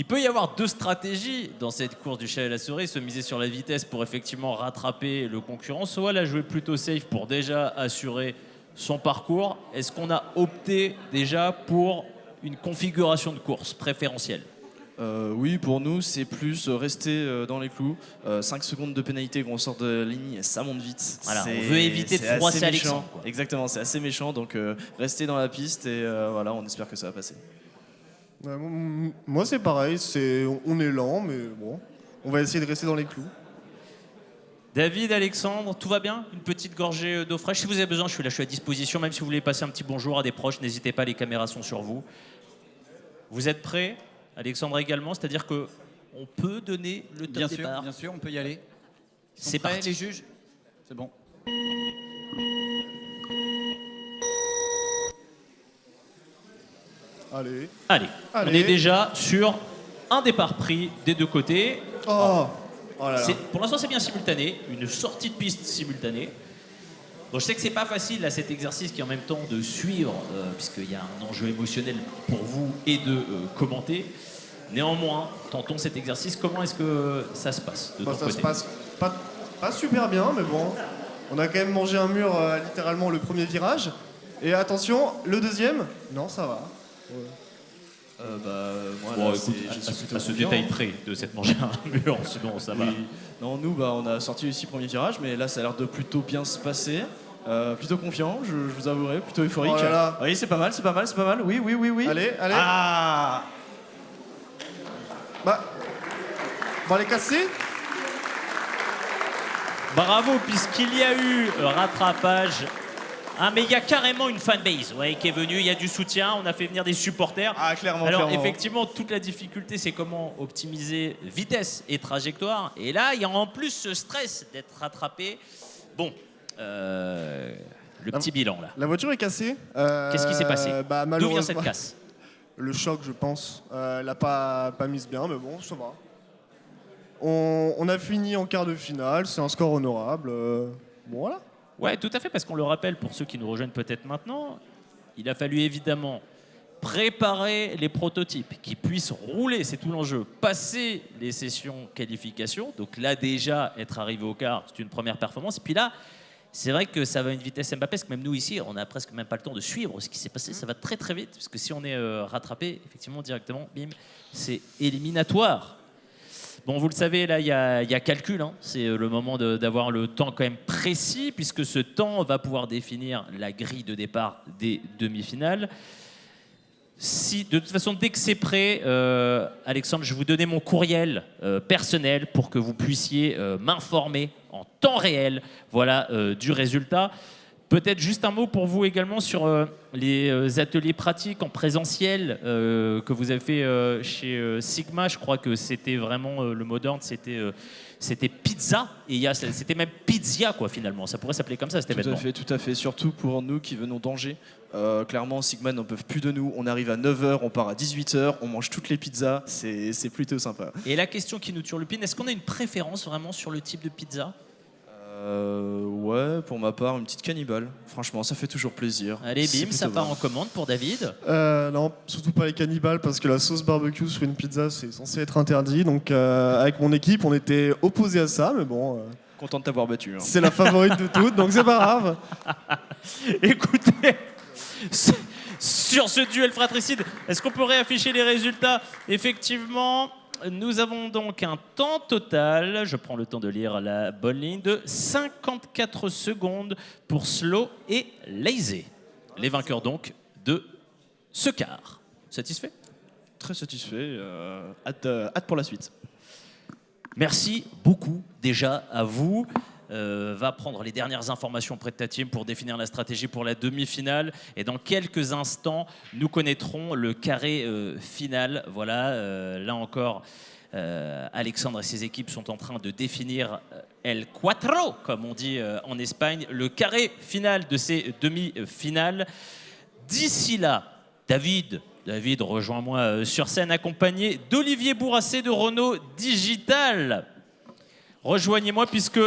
Il peut y avoir 2 stratégies dans cette course du chat et la souris, se miser sur la vitesse pour effectivement rattraper le concurrent, soit la jouer plutôt safe pour déjà assurer son parcours. Est-ce qu'on a opté déjà pour une configuration de course préférentielle? Oui, pour nous, c'est plus rester dans les clous. 5 secondes de pénalité quand on sort de la ligne, ça monte vite. Voilà, on veut éviter de froisser Alexandre. Exactement, c'est assez méchant, donc rester dans la piste et voilà, on espère que ça va passer. Moi c'est pareil, on est lent, mais bon, on va essayer de rester dans les clous. David, Alexandre, tout va bien? Une petite gorgée d'eau fraîche. Si vous avez besoin, je suis à disposition. Même si vous voulez passer un petit bonjour à des proches, n'hésitez pas, les caméras sont sur vous. Vous êtes prêts? Alexandre également, c'est-à-dire qu'on peut donner le top départ. Bien sûr, on peut y aller. C'est parti. Les juges? C'est bon. Allez. On est déjà sur un départ pris des 2 côtés. Oh là là. Pour l'instant, c'est bien simultané, une sortie de piste simultanée. Bon, je sais que c'est pas facile là, cet exercice qui est en même temps de suivre, puisqu'il y a un enjeu émotionnel pour vous et de commenter. Néanmoins, tentons cet exercice. Comment est-ce que ça se passe de ton côté? Ça se passe pas super bien, mais bon, on a quand même mangé un mur littéralement le premier virage. Et attention, le deuxième, non, ça va. Moi, Bon, là, écoute, je suis plutôt à ce confiant. détail près de cette manger un mur, sinon ça va. Oui. Non, nous, on a sorti aussi premier virage, mais là, ça a l'air de plutôt bien se passer. Plutôt confiant, je vous avouerai, plutôt euphorique. Oh là là. Oui, c'est pas mal. Oui. Allez. Ah, On va les casser. Bravo, puisqu'il y a eu rattrapage Ah, mais il y a carrément une fanbase qui est venue, il y a du soutien, on a fait venir des supporters. Ah, clairement, Alors, clairement. effectivement, toute la difficulté, c'est comment optimiser vitesse et trajectoire. Et là, il y a en plus ce stress d'être rattrapé. Bon, le petit bilan, là. La voiture est cassée. Qu'est-ce qui s'est passé D'où vient Malheureusement, cette casse? Le choc, je pense. Elle n'a pas mise bien, mais bon, ça va. On a fini en quart de finale, c'est un score honorable. Bon, voilà. Ouais, tout à fait, parce qu'on le rappelle, pour ceux qui nous rejoignent peut-être maintenant, il a fallu évidemment préparer les prototypes qui puissent rouler, c'est tout l'enjeu, passer les sessions qualification. Donc là, déjà, être arrivé au quart, c'est une première performance. Et puis là, c'est vrai que ça va à une vitesse Mbappé, parce que même nous ici, on n'a presque même pas le temps de suivre ce qui s'est passé. Ça va très très vite, parce que si on est rattrapé, effectivement, directement, bim, c'est éliminatoire. Bon, vous le savez, là, il y a calcul. Hein. C'est le moment d'avoir le temps quand même précis, puisque ce temps va pouvoir définir la grille de départ des demi-finales. Si, de toute façon, dès que c'est prêt, Alexandre, je vais vous donner mon courriel personnel pour que vous puissiez m'informer en temps réel, voilà, du résultat. Peut-être juste un mot pour vous également sur les ateliers pratiques en présentiel que vous avez fait chez Sigma. Je crois que c'était vraiment le mot d'ordre, c'était pizza. Et c'était même pizza, quoi, finalement. Ça pourrait s'appeler comme ça, cet événement. Tout à fait. Surtout pour nous qui venons d'Angers. Clairement, Sigma n'en peuvent plus de nous. On arrive à 9h, on part à 18h, on mange toutes les pizzas. C'est plutôt sympa. Et la question qui nous turlupine, est-ce qu'on a une préférence vraiment sur le type de pizza ? Ouais, pour ma part, une petite cannibale. Franchement, ça fait toujours plaisir. Allez, bim, ça part en commande pour David. Non, surtout pas les cannibales, parce que la sauce barbecue sur une pizza, c'est censé être interdit. Donc, avec mon équipe, on était opposés à ça, mais bon. Content de t'avoir battu. Hein. C'est la favorite de toutes, donc c'est pas grave. Écoutez, sur ce duel fratricide, est-ce qu'on peut réafficher les résultats? Effectivement, nous avons donc un temps total, je prends le temps de lire la bonne ligne, de 54 secondes pour Slow et Lazy. Les vainqueurs donc de ce quart. Satisfait? Très satisfait. Hâte pour la suite. Merci beaucoup déjà à vous. Va prendre les dernières informations auprès de ta team pour définir la stratégie pour la demi-finale. Et dans quelques instants, nous connaîtrons le carré final. Voilà, là encore, Alexandre et ses équipes sont en train de définir El Cuatro, comme on dit en Espagne, le carré final de ces demi-finales. D'ici là, David, rejoins-moi sur scène, accompagné d'Olivier Bourrassé de Renault Digital. Rejoignez-moi puisque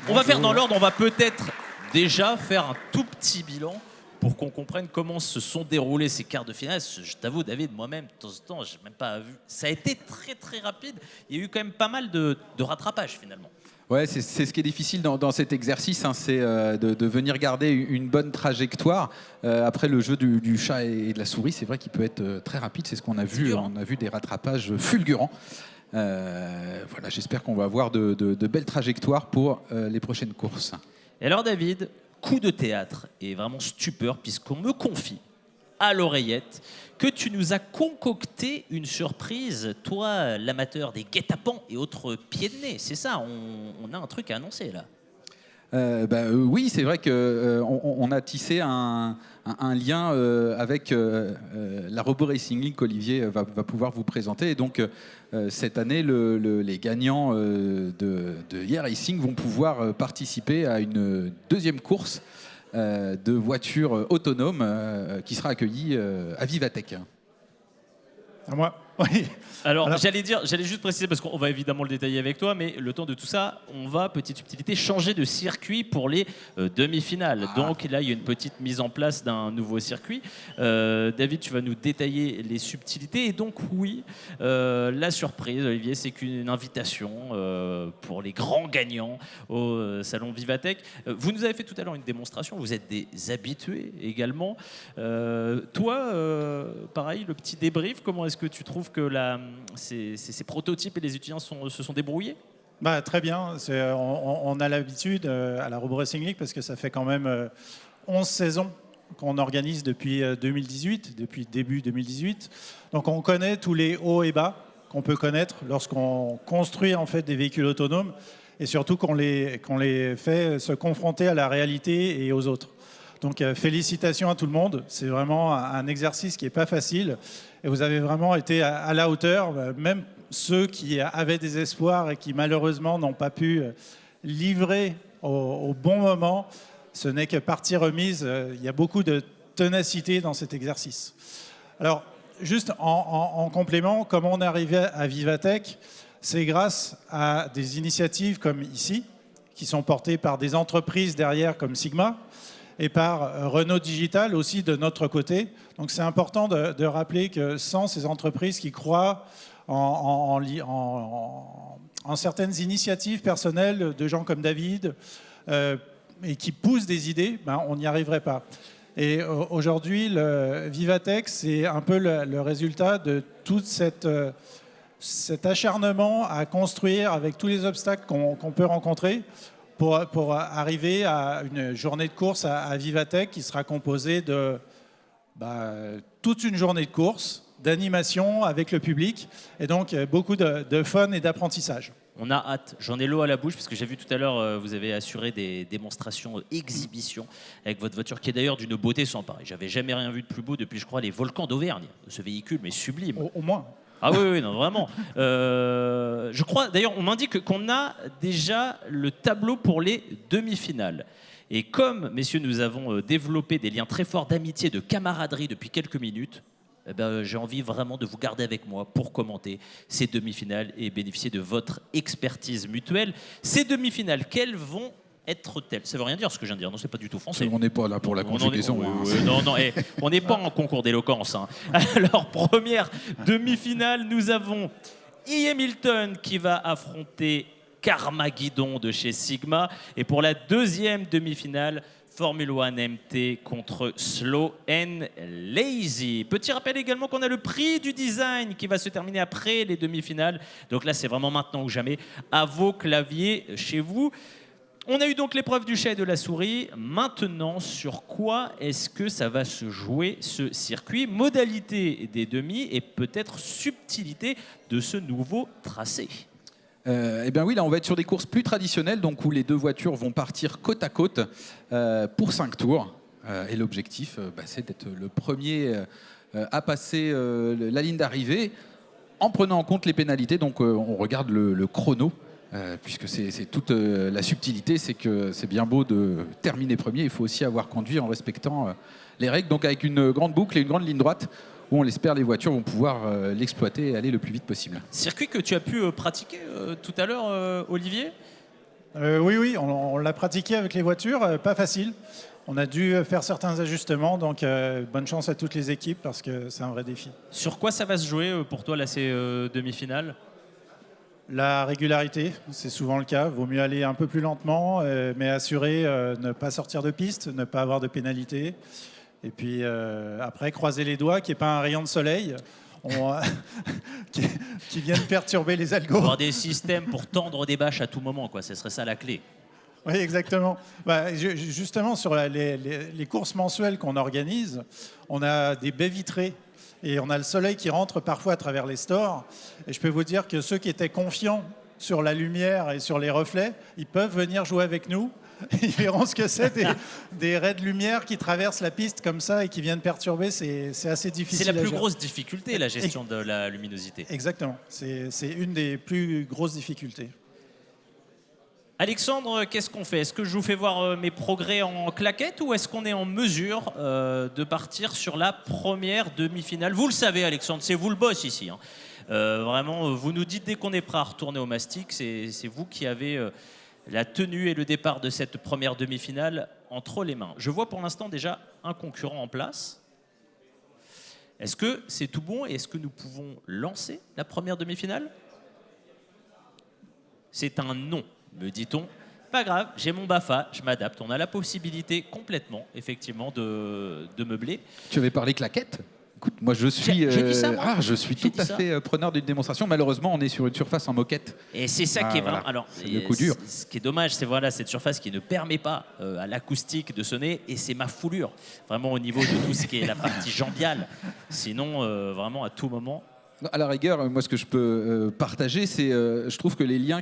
on va faire dans l'ordre, on va peut-être déjà faire un tout petit bilan pour qu'on comprenne comment se sont déroulés ces quarts de finale. Je t'avoue, David, moi-même, de temps en temps, je n'ai même pas vu. Ça a été très très rapide. Il y a eu quand même pas mal de rattrapage finalement. Ouais, c'est ce qui est difficile dans cet exercice, hein, c'est de venir garder une bonne trajectoire. Après le jeu du chat et de la souris, c'est vrai qu'il peut être très rapide. C'est ce qu'on a vu. On a vu des rattrapages fulgurants. Voilà, j'espère qu'on va avoir de belles trajectoires pour les prochaines courses. Et alors David, coup de théâtre et vraiment stupeur puisqu'on me confie à l'oreillette que tu nous as concocté une surprise, toi l'amateur des guet-apens et autres pieds de nez. C'est ça, on a un truc à annoncer là. Oui, c'est vrai qu'on a tissé un lien avec la Robo Racing League qu'Olivier va pouvoir vous présenter. Et donc, cette année, les gagnants de e-Racing vont pouvoir participer à une deuxième course de voitures autonomes qui sera accueillie à Vivatech. À moi. Oui. Alors j'allais juste préciser, parce qu'on va évidemment le détailler avec toi, mais le temps de tout ça, on va, petite subtilité, changer de circuit pour les demi-finales. Donc là, il y a une petite mise en place d'un nouveau circuit. David, tu vas nous détailler les subtilités. Et donc oui, la surprise, Olivier, c'est qu'une invitation pour les grands gagnants au salon Vivatech. Vous nous avez fait tout à l'heure une démonstration, vous êtes des habitués également. Toi, pareil, le petit débrief, comment est-ce que tu trouves que ces prototypes et les étudiants se sont débrouillés? Très bien. On a l'habitude à la Robo Racing League, parce que ça fait quand même 11 saisons qu'on organise depuis 2018, depuis début 2018. Donc on connaît tous les hauts et bas qu'on peut connaître lorsqu'on construit en fait des véhicules autonomes. et surtout qu'on les fait se confronter à la réalité et aux autres. Donc félicitations à tout le monde, c'est vraiment un exercice qui n'est pas facile et vous avez vraiment été à la hauteur, même ceux qui avaient des espoirs et qui malheureusement n'ont pas pu livrer au bon moment. Ce n'est que partie remise, il y a beaucoup de ténacité dans cet exercice. Alors, juste en complément, comment on est arrivé à Vivatech, c'est grâce à des initiatives comme ici, qui sont portées par des entreprises derrière comme Sigma, et par Renault Digital aussi de notre côté. Donc c'est important de rappeler que sans ces entreprises qui croient en certaines initiatives personnelles de gens comme David et qui poussent des idées, on n'y arriverait pas. Et aujourd'hui, le Vivatech, c'est un peu le résultat de tout cet acharnement à construire avec tous les obstacles qu'on peut rencontrer pour arriver à une journée de course à Vivatech qui sera composée de toute une journée de course, d'animation avec le public, et donc beaucoup de fun et d'apprentissage. On a hâte, j'en ai l'eau à la bouche parce que j'ai vu tout à l'heure, vous avez assuré des démonstrations, exhibitions avec votre voiture qui est d'ailleurs d'une beauté sans pareil. J'avais jamais rien vu de plus beau depuis, je crois, les volcans d'Auvergne. Ce véhicule, mais sublime. Au moins. Ah oui, non, vraiment. Je crois, d'ailleurs, on m'indique qu'on a déjà le tableau pour les demi-finales. Et comme, messieurs, nous avons développé des liens très forts d'amitié, de camaraderie depuis quelques minutes, j'ai envie vraiment de vous garder avec moi pour commenter ces demi-finales et bénéficier de votre expertise mutuelle. Ces demi-finales, quelles vont être-elles? Ça veut rien dire ce que je viens de dire, non, c'est pas du tout français. On n'est pas là pour la conjugaison. Non, on n'est pas en concours d'éloquence. Hein. Alors, première demi-finale, nous avons E. Hamilton qui va affronter Carmageddon de chez Sigma. Et pour la deuxième demi-finale, Formule 1 MT contre Slow and Lazy. Petit rappel également qu'on a le prix du design qui va se terminer après les demi-finales. Donc là, c'est vraiment maintenant ou jamais. À vos claviers chez vous. On a eu donc l'épreuve du chat et de la souris. Maintenant, sur quoi est-ce que ça va se jouer ce circuit? Modalité des demi et peut-être subtilité de ce nouveau tracé. Eh bien oui, là on va être sur des courses plus traditionnelles, donc où les deux voitures vont partir côte à côte pour 5 tours. Et l'objectif, c'est d'être le premier à passer la ligne d'arrivée en prenant en compte les pénalités. Donc on regarde le chrono, puisque c'est toute la subtilité, c'est que c'est bien beau de terminer premier, il faut aussi avoir conduit en respectant les règles. Donc avec une grande boucle et une grande ligne droite, où on l'espère les voitures vont pouvoir l'exploiter et aller le plus vite possible. Circuit que tu as pu pratiquer tout à l'heure, Olivier? Oui, on l'a pratiqué avec les voitures, pas facile. On a dû faire certains ajustements, donc bonne chance à toutes les équipes parce que c'est un vrai défi. Sur quoi ça va se jouer pour toi, là, ces demi-finales? La régularité, c'est souvent le cas. Vaut mieux aller un peu plus lentement, mais assurer ne pas sortir de piste, ne pas avoir de pénalité. Et puis après, croiser les doigts, qu'il n'y ait pas un rayon de soleil qui vienne perturber les algos. Avoir des systèmes pour tendre des bâches à tout moment, quoi. Ce serait ça la clé. Oui, exactement. Justement, sur les courses mensuelles qu'on organise, on a des baies vitrées et on a le soleil qui rentre parfois à travers les stores. Et je peux vous dire que ceux qui étaient confiants sur la lumière et sur les reflets, ils peuvent venir jouer avec nous. Ils verront ce que c'est des raies de lumière qui traversent la piste comme ça et qui viennent perturber. C'est assez difficile. C'est la plus grosse difficulté, la gestion de la luminosité. Exactement. C'est une des plus grosses difficultés. Alexandre, qu'est-ce qu'on fait? Est-ce que je vous fais voir mes progrès en claquette ou est-ce qu'on est en mesure de partir sur la première demi-finale? Vous le savez, Alexandre, c'est vous le boss ici. Hein. Vraiment, vous nous dites dès qu'on est prêt à retourner au mastic, c'est vous qui avez la tenue et le départ de cette première demi-finale entre les mains. Je vois pour l'instant déjà un concurrent en place. Est-ce que c'est tout bon et est-ce que nous pouvons lancer la première demi-finale? C'est un non, me dit-on. Pas grave, j'ai mon BAFA, je m'adapte. On a la possibilité complètement, effectivement, de meubler. Tu avais parlé claquette? Écoute, moi je suis, je suis tout à fait preneur d'une démonstration. Malheureusement, on est sur une surface en moquette. Et c'est ça qui est vraiment. Alors, c'est le coup dur. Ce qui est dommage, c'est voilà cette surface qui ne permet pas à l'acoustique de sonner, et c'est ma foulure, vraiment au niveau de tout ce qui est la partie jambiale. Sinon, vraiment à tout moment. À la rigueur, moi ce que je peux partager, c'est, je trouve que les liens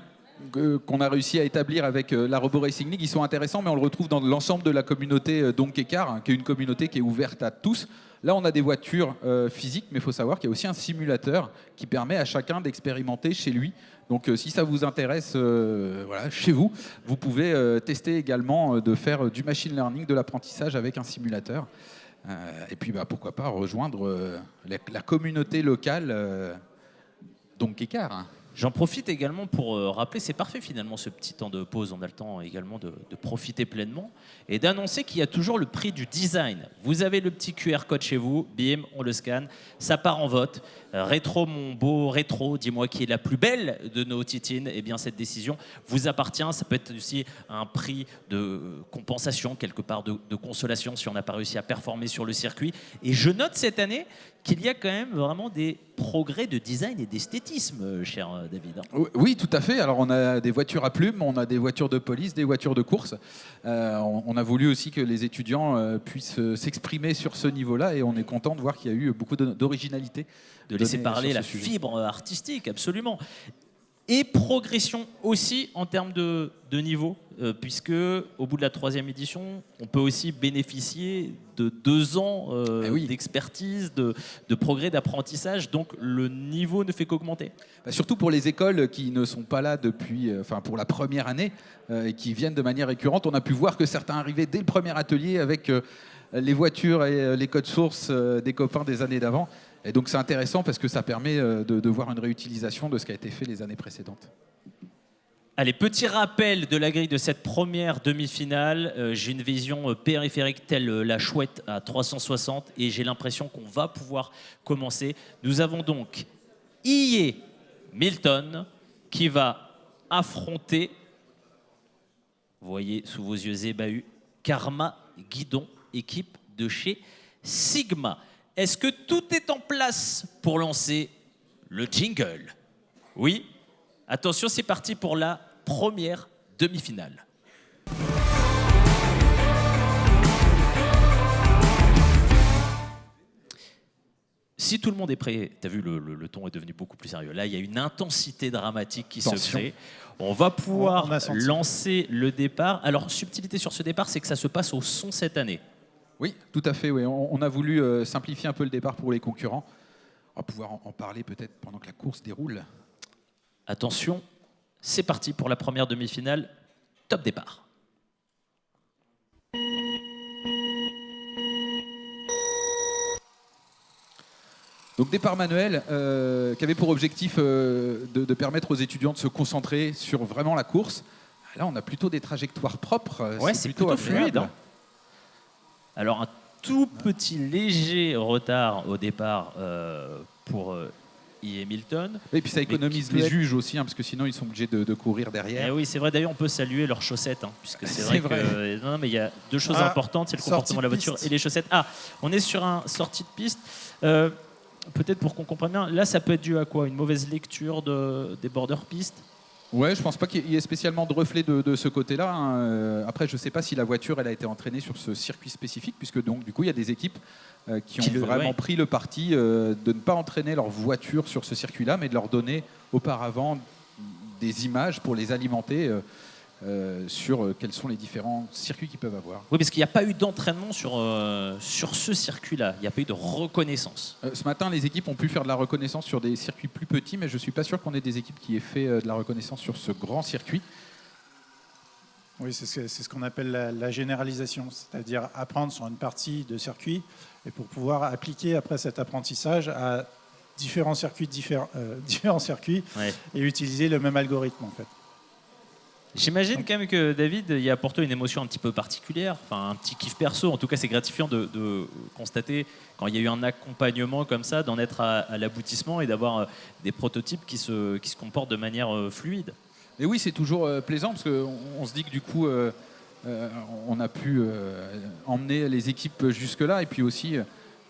qu'on a réussi à établir avec la Robo Racing League, ils sont intéressants, mais on le retrouve dans l'ensemble de la communauté Donkey Car, hein, qui est une communauté qui est ouverte à tous. Là, on a des voitures physiques, mais il faut savoir qu'il y a aussi un simulateur qui permet à chacun d'expérimenter chez lui. Donc, si ça vous intéresse, voilà, chez vous, vous pouvez tester également de faire du machine learning, de l'apprentissage avec un simulateur. Et puis, pourquoi pas rejoindre la communauté locale Donkey Car. Hein. J'en profite également pour rappeler, c'est parfait finalement ce petit temps de pause, on a le temps également de profiter pleinement et d'annoncer qu'il y a toujours le prix du design. Vous avez le petit QR code chez vous, bim, on le scanne, ça part en vote. Rétro, mon beau rétro, dis-moi qui est la plus belle de nos titines. Eh bien cette décision vous appartient, ça peut être aussi un prix de compensation, quelque part de consolation si on n'a pas réussi à performer sur le circuit. Et je note cette année qu'il y a quand même vraiment des progrès de design et d'esthétisme, cher David. Oui, tout à fait. Alors, on a des voitures à plumes, on a des voitures de police, des voitures de course. On a voulu aussi que les étudiants puissent s'exprimer sur ce niveau-là et on est content de voir qu'il y a eu beaucoup d'originalité. De laisser parler la fibre artistique, absolument. Et progression aussi en termes de niveau, puisque au bout de la 3e édition, on peut aussi bénéficier de 2 ans d'expertise, de progrès, d'apprentissage. Donc le niveau ne fait qu'augmenter. Surtout pour les écoles qui ne sont pas là depuis, pour la première année et qui viennent de manière récurrente. On a pu voir que certains arrivaient dès le premier atelier avec les voitures et les codes sources des copains des années d'avant. Et donc c'est intéressant parce que ça permet de voir une réutilisation de ce qui a été fait les années précédentes. Allez, petit rappel de la grille de cette première demi-finale. J'ai une vision périphérique telle la chouette à 360 et j'ai l'impression qu'on va pouvoir commencer. Nous avons donc IE Milton qui va affronter, vous voyez sous vos yeux ébahus, Karma Guidon, équipe de chez Sigma. Est-ce que tout est en place pour lancer le jingle? Oui. Attention, c'est parti pour la première demi-finale. Si tout le monde est prêt, tu as vu, le ton est devenu beaucoup plus sérieux. Là, il y a une intensité dramatique qui se crée. On va pouvoir lancer le départ. Alors, subtilité sur ce départ, c'est que ça se passe au son cette année. Oui, tout à fait. Oui. On a voulu simplifier un peu le départ pour les concurrents. On va pouvoir en parler peut-être pendant que la course déroule. Attention, c'est parti pour la première demi-finale. Top départ. Donc départ manuel qui avait pour objectif de permettre aux étudiants de se concentrer sur vraiment la course. Là, on a plutôt des trajectoires propres. Ouais, c'est plutôt fluide. Hein. Alors, un tout petit léger retard au départ pour IE Milton. Et puis ça économise les juges aussi, hein, parce que sinon ils sont obligés de courir derrière. Et oui, c'est vrai. D'ailleurs, on peut saluer leurs chaussettes, hein, puisque c'est vrai que non, mais il y a 2 choses importantes, c'est le comportement de la voiture et les chaussettes. Ah, on est sur un sortie de piste. Peut-être pour qu'on comprenne bien, là, ça peut être dû à quoi? Une mauvaise lecture des border pistes? Ouais, je pense pas qu'il y ait spécialement de reflet de ce côté-là. Hein. Après, je sais pas si la voiture elle a été entraînée sur ce circuit spécifique, puisque donc du coup il y a des équipes qui ont vraiment pris le parti de ne pas entraîner leur voiture sur ce circuit-là, mais de leur donner auparavant des images pour les alimenter sur quels sont les différents circuits qu'ils peuvent avoir. Oui, parce qu'il n'y a pas eu d'entraînement sur ce circuit-là. Il n'y a pas eu de reconnaissance. Ce matin, les équipes ont pu faire de la reconnaissance sur des circuits plus petits, mais je ne suis pas sûr qu'on ait des équipes qui aient fait de la reconnaissance sur ce grand circuit. Oui, c'est ce qu'on appelle la généralisation, c'est-à-dire apprendre sur une partie de circuit et pour pouvoir appliquer après cet apprentissage à différents circuits, et utiliser le même algorithme en fait. J'imagine quand même que David y a apporté une émotion un petit peu particulière, enfin un petit kiff perso. En tout cas, c'est gratifiant de constater quand il y a eu un accompagnement comme ça, d'en être à l'aboutissement et d'avoir des prototypes qui se comportent de manière fluide. Et oui, c'est toujours plaisant parce qu'on se dit que du coup, on a pu emmener les équipes jusque-là et puis aussi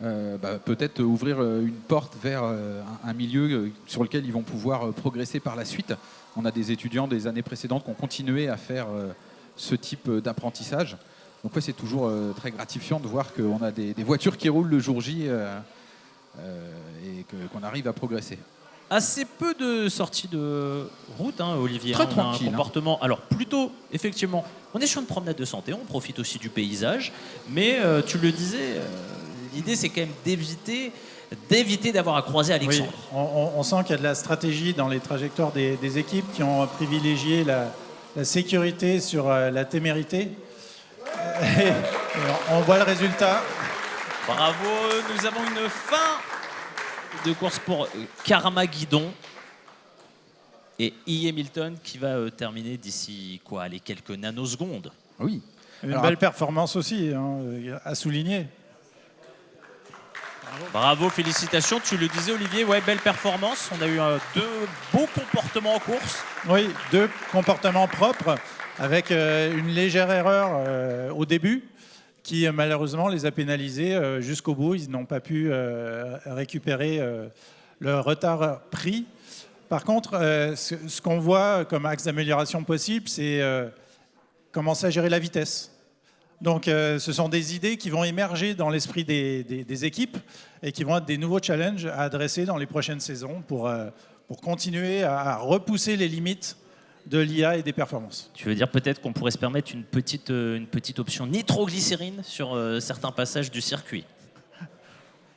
peut-être ouvrir une porte vers un milieu sur lequel ils vont pouvoir progresser par la suite. On a des étudiants des années précédentes qui ont continué à faire ce type d'apprentissage. Donc ouais, c'est toujours très gratifiant de voir qu'on a des voitures qui roulent le jour J et qu'on arrive à progresser. Assez peu de sorties de route, hein, Olivier. Très On a tranquille, un comportement. Alors, plutôt, effectivement, on est sur une promenade de santé, on profite aussi du paysage. Mais tu le disais, l'idée, c'est quand même d'éviter d'avoir à croiser Alexandre. Oui, on sent qu'il y a de la stratégie dans les trajectoires des équipes qui ont privilégié la sécurité sur la témérité. Et on voit le résultat. Bravo, nous avons une fin de course pour Karma Guidon et I. Milton qui va terminer d'ici les quelques nanosecondes. Oui. Une belle performance aussi, hein, à souligner. Bravo, félicitations. Tu le disais, Olivier, ouais, belle performance. On a eu 2 beaux comportements en course. Oui, 2 comportements propres avec une légère erreur au début qui malheureusement les a pénalisés jusqu'au bout. Ils n'ont pas pu récupérer le retard pris. Par contre, ce qu'on voit comme axe d'amélioration possible, c'est commencer à gérer la vitesse. Donc ce sont des idées qui vont émerger dans l'esprit des équipes et qui vont être des nouveaux challenges à adresser dans les prochaines saisons pour continuer à repousser les limites de l'IA et des performances. Tu veux dire peut-être qu'on pourrait se permettre une petite option nitroglycérine sur certains passages du circuit?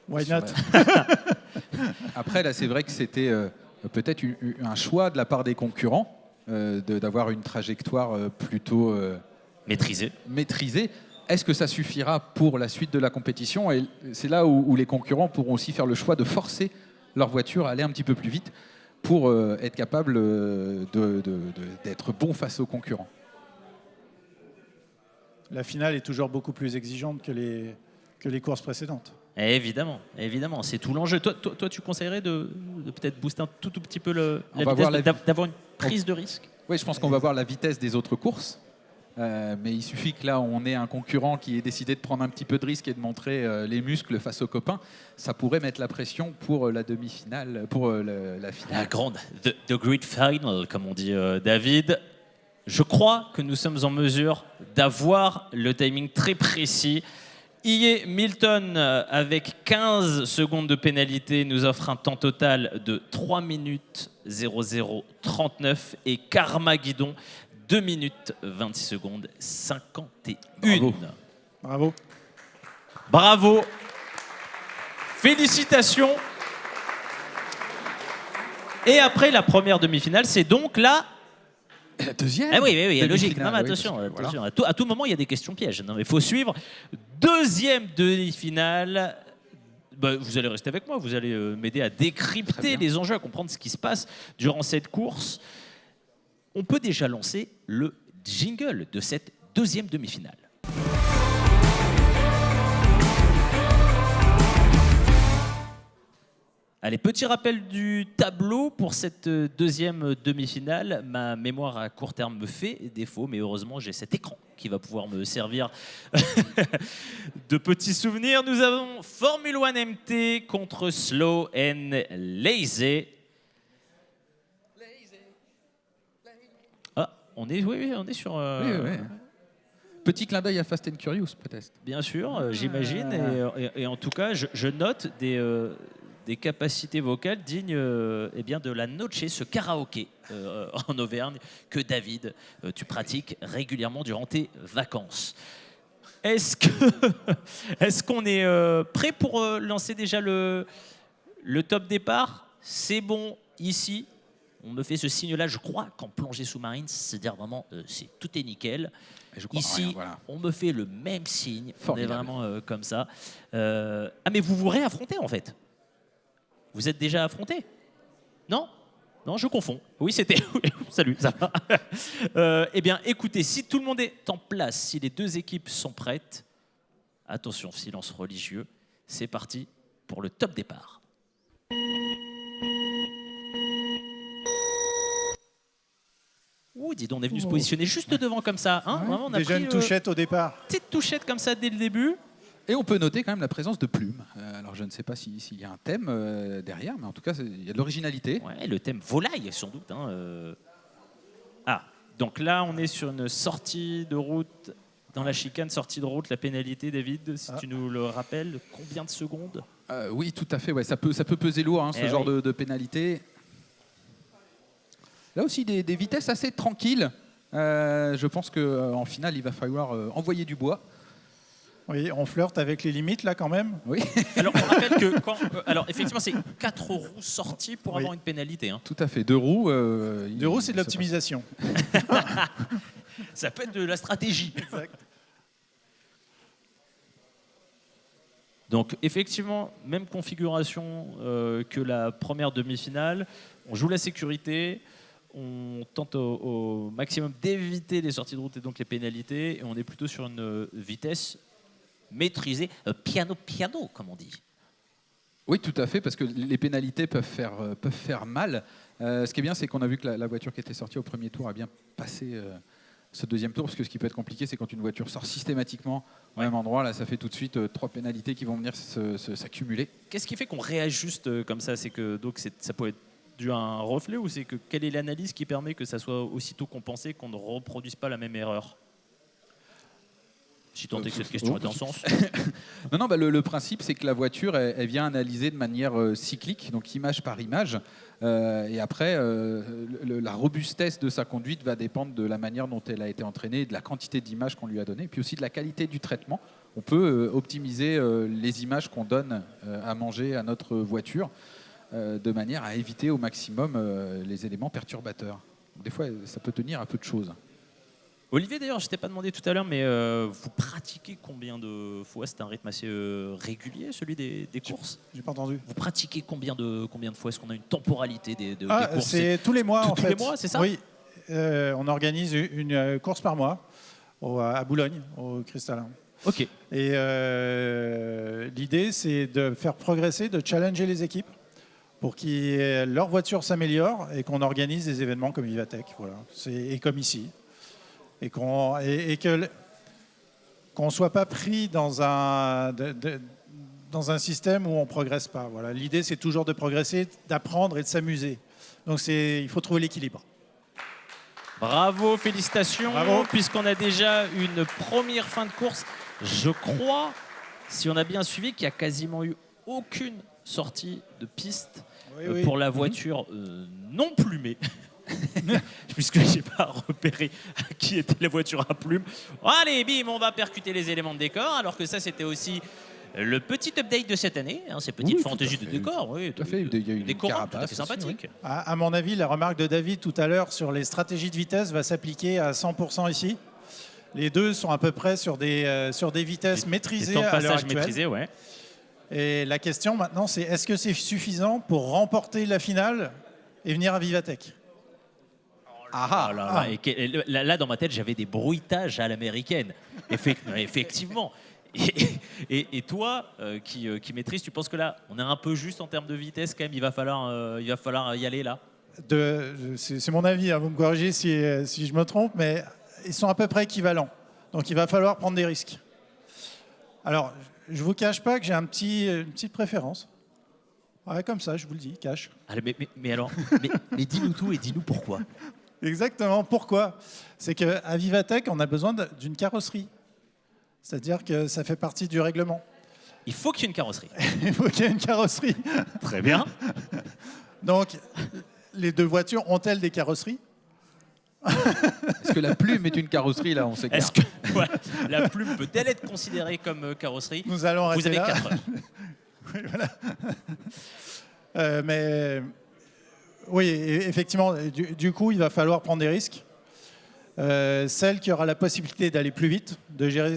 Why not? Après, là, c'est vrai que c'était peut-être un choix de la part des concurrents d'avoir une trajectoire plutôt maîtrisée. Est-ce que ça suffira pour la suite de la compétition? Et c'est là où les concurrents pourront aussi faire le choix de forcer leur voiture à aller un petit peu plus vite pour être capable d'être bon face aux concurrents. La finale est toujours beaucoup plus exigeante que les courses précédentes. Évidemment, c'est tout l'enjeu. Toi, tu conseillerais de peut-être booster un tout petit peu la vitesse, d'avoir une prise de risque? Oui, je pense qu'on va voir la vitesse des autres courses. Mais il suffit que là, on ait un concurrent qui ait décidé de prendre un petit peu de risque et de montrer les muscles face aux copains. Ça pourrait mettre la pression pour la demi-finale, pour la finale. La grande, the great final, comme on dit David. Je crois que nous sommes en mesure d'avoir le timing très précis. I. Milton, avec 15 secondes de pénalité, nous offre un temps total de 3 minutes 0039 et Karma Guidon 2 minutes 26 secondes 51. Bravo. Félicitations. Et après la première demi-finale, c'est donc la deuxième. Ah oui, logique. Non, mais attention, Voilà. à tout moment, il y a des questions pièges. Il faut suivre. Deuxième demi-finale. Vous allez rester avec moi. Vous allez m'aider à décrypter les enjeux, à comprendre ce qui se passe durant cette course. On peut déjà lancer le jingle de cette deuxième demi-finale. Allez, petit rappel du tableau pour cette deuxième demi-finale. Ma mémoire à court terme me fait défaut, mais heureusement, j'ai cet écran qui va pouvoir me servir de petits souvenirs. Nous avons Formule 1 MT contre Slow and Lazy. On est sur... Oui. Petit clin d'œil à Fast and Curious, peut-être. Bien sûr, j'imagine. Et en tout cas, je note des capacités vocales dignes de la Noche, ce karaoké en Auvergne que David, tu pratiques régulièrement durant tes vacances. Est-ce qu'on est prêt pour lancer déjà le top départ? C'est bon ici. On me fait ce signe-là, je crois qu'en plongée sous-marine, c'est-à-dire vraiment, tout est nickel. Ici, voilà. On me fait le même signe. Formidable. On est vraiment comme ça. Mais vous vous réaffrontez en fait. Vous êtes déjà affrontés? Non, je confonds. Oui, c'était... Salut, ça va. Eh bien, écoutez, si tout le monde est en place, si les deux équipes sont prêtes, attention, silence religieux, c'est parti pour le top départ. Ouh, dis donc, on est venu se positionner juste devant comme ça. Hein. Vraiment, on a des jeunes touchettes au départ. Petite touchette comme ça dès le début. Et on peut noter quand même la présence de plumes. Alors je ne sais pas s'il y a un thème derrière, mais en tout cas, il y a de l'originalité. Ouais, le thème volaille, sans doute. Hein. Ah, donc là, on est sur une sortie de route. Dans la chicane, sortie de route, la pénalité, David, si tu nous le rappelles, combien de secondes? Oui, tout à fait. Ouais, ça peut peser lourd, hein, ce genre de pénalité. Là aussi, des vitesses assez tranquilles. Je pense qu'en finale, il va falloir envoyer du bois. Oui, on flirte avec les limites là quand même. Oui. Alors on rappelle que alors effectivement c'est 4 roues sorties pour avoir une pénalité. Hein. Tout à fait. 2 roues. 2 roues, c'est de l'optimisation. Ça peut être de la stratégie. Exact. Donc effectivement, même configuration que la première demi-finale. On joue la sécurité, on tente au maximum d'éviter les sorties de route et donc les pénalités, et on est plutôt sur une vitesse maîtrisée, piano, comme on dit. Oui, tout à fait, parce que les pénalités peuvent faire mal. Ce qui est bien, c'est qu'on a vu que la voiture qui était sortie au premier tour a bien passé ce deuxième tour, parce que ce qui peut être compliqué, c'est quand une voiture sort systématiquement au même endroit. Là, ça fait tout de suite 3 pénalités qui vont venir s'accumuler. Qu'est-ce qui fait qu'on réajuste comme ça? C'est que donc ça peut être dû à un reflet, ou c'est que quelle est l'analyse qui permet que ça soit aussitôt compensé, qu'on ne reproduise pas la même erreur? Si tant est que cette question est en sens. Non, le principe, c'est que la voiture, elle vient analyser de manière cyclique, donc image par image. Et après, la robustesse de sa conduite va dépendre de la manière dont elle a été entraînée, de la quantité d'images qu'on lui a données, et puis aussi de la qualité du traitement. On peut optimiser les images qu'on donne à manger à notre voiture de manière à éviter au maximum les éléments perturbateurs. Des fois, ça peut tenir à peu de choses. Olivier, d'ailleurs, je ne t'ai pas demandé tout à l'heure, mais vous pratiquez combien de fois? C'est un rythme assez régulier, celui des courses? J'ai pas entendu. Vous pratiquez combien de fois? Est-ce qu'on a une temporalité des courses? C'est tous les mois, en fait. Tous les mois, c'est ça? Oui. On organise une course par mois à Boulogne, au Cristallin. Ok. Et l'idée, c'est de faire progresser, de challenger les équipes pour que leur voiture s'améliore et qu'on organise des événements comme Vivatech, voilà. Et comme ici. Et qu'on ne soit pas pris dans un système où on ne progresse pas. Voilà. L'idée, c'est toujours de progresser, d'apprendre et de s'amuser. Donc il faut trouver l'équilibre. Bravo, félicitations. Bravo. Puisqu'on a déjà une première fin de course, je crois, si on a bien suivi, qu'il n'y a quasiment eu aucune sortie de piste pour la voiture non plumée. Puisque je n'ai pas repéré à qui était la voiture à plumes. Allez, bim, on va percuter les éléments de décor, alors que ça, c'était aussi le petit update de cette année, hein, ces petites fantaisies de décor. Oui, tout à fait. Il y a une des corons tout à carapace fait sympathiques. À mon avis, la remarque de David tout à l'heure sur les stratégies de vitesse va s'appliquer à 100% ici. Les deux sont à peu près sur des vitesses maîtrisées à l'heure actuelle. Maîtrisés, ouais. Et la question maintenant, c'est est-ce que c'est suffisant pour remporter la finale et venir à Vivatech? Là, dans ma tête, j'avais des bruitages à l'américaine. Effectivement. Et toi, qui maîtrise, tu penses que là, on est un peu juste en termes de vitesse quand même? Il va falloir y aller là. C'est mon avis, hein, vous me corrigez si je me trompe, mais ils sont à peu près équivalents. Donc il va falloir prendre des risques. Alors, je ne vous cache pas que j'ai une petite préférence. Ouais, comme ça, je vous le dis, cash. Allez, mais dis-nous tout et dis-nous pourquoi. Exactement, pourquoi? C'est qu'à Vivatech, on a besoin d'une carrosserie. C'est-à-dire que ça fait partie du règlement. Il faut qu'il y ait une carrosserie. Il faut qu'il y ait une carrosserie. Très bien. Donc, les deux voitures ont-elles des carrosseries? Est-ce que la plume est une carrosserie, là? On s'écarte. Est-ce que la plume peut-elle être considérée comme carrosserie? Nous allons arrêter là. Vous avez 4 heures. Oui, voilà. Mais oui, effectivement, du coup, il va falloir prendre des risques. Celle qui aura la possibilité d'aller plus vite, de gérer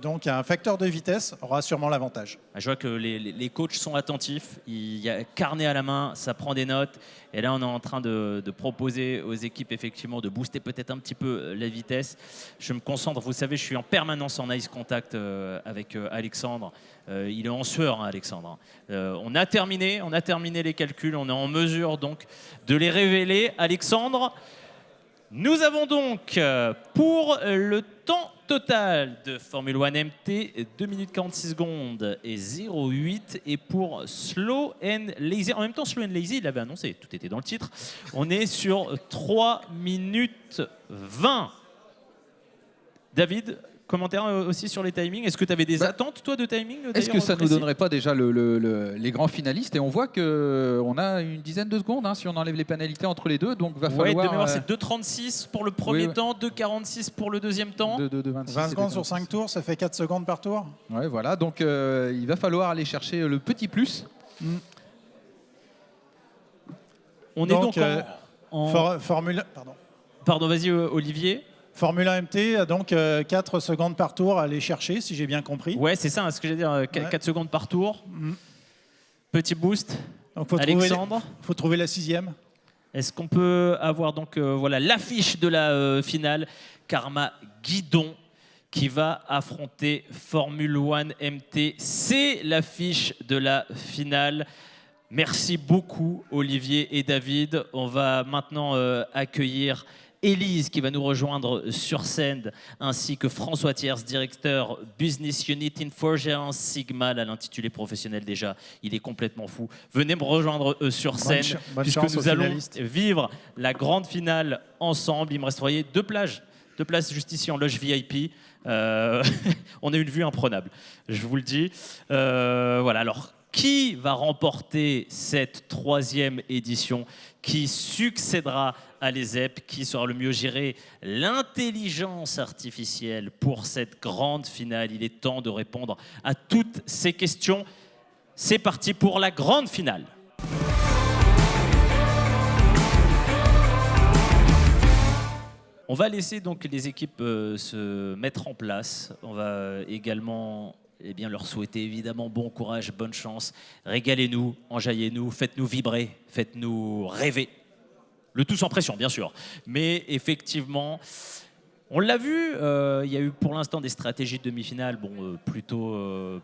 donc un facteur de vitesse, aura sûrement l'avantage. Je vois que les coachs sont attentifs, il y a carnet à la main, ça prend des notes, et là on est en train de proposer aux équipes effectivement de booster peut-être un petit peu la vitesse. Je me concentre, vous savez, je suis en permanence en ice contact avec Alexandre. Il est en sueur, hein, Alexandre. On a terminé les calculs, on est en mesure donc de les révéler. Alexandre, nous avons donc pour le temps total de Formule 1 MT 2 minutes 46 secondes et 0,8, et pour Slow and Lazy, en même temps Slow and Lazy il l'avait annoncé, tout était dans le titre, on est sur 3 minutes 20. David, Commentaire aussi sur les timings. Est-ce que tu avais des attentes, toi, de timing Est-ce que ça ne nous précis donnerait pas déjà les grands finalistes? Et on voit qu'on a une dizaine de secondes si on enlève les pénalités entre les deux. Donc va Ouais, falloir. de mémoire, c'est 2,36 pour le premier temps, 2,46 pour le deuxième temps. 20 secondes sur 5 tours, ça fait 4 secondes par tour. Ouais, voilà. Donc il va falloir aller chercher le petit plus. On est donc en... Formule... Pardon, vas-y Olivier. Formule 1 MT a donc 4 secondes par tour à aller chercher, si j'ai bien compris. Ouais, c'est ça, ce que j'allais dire, 4 secondes par tour. Petit boost. Donc Alexandre. Il faut trouver la 6e. Est-ce qu'on peut avoir donc voilà l'affiche de la finale, Karma Guidon qui va affronter Formule 1 MT. C'est l'affiche de la finale. Merci beaucoup Olivier et David. On va maintenant accueillir Élise qui va nous rejoindre sur scène, ainsi que François Thiers, directeur Business Unit Infogérance Sigma, à l'intitulé professionnel déjà, il est complètement fou. Venez me rejoindre sur scène, puisque nous allons vivre la grande finale ensemble. Il me reste, vous voyez, deux places juste ici en loge VIP. On a une vue imprenable, je vous le dis. Voilà, alors qui va remporter cette 3e édition? Qui succédera à l'ESEP? Qui sera le mieux géré? L'intelligence artificielle pour cette grande finale. Il est temps de répondre à toutes ces questions. C'est parti pour la grande finale. On va laisser donc les équipes se mettre en place. On va également leur souhaiter évidemment bon courage, bonne chance. Régalez-nous, enjaillez-nous, faites-nous vibrer, faites-nous rêver. Le tout sans pression, bien sûr. Mais effectivement, on l'a vu, il y a eu pour l'instant des stratégies de demi-finale plutôt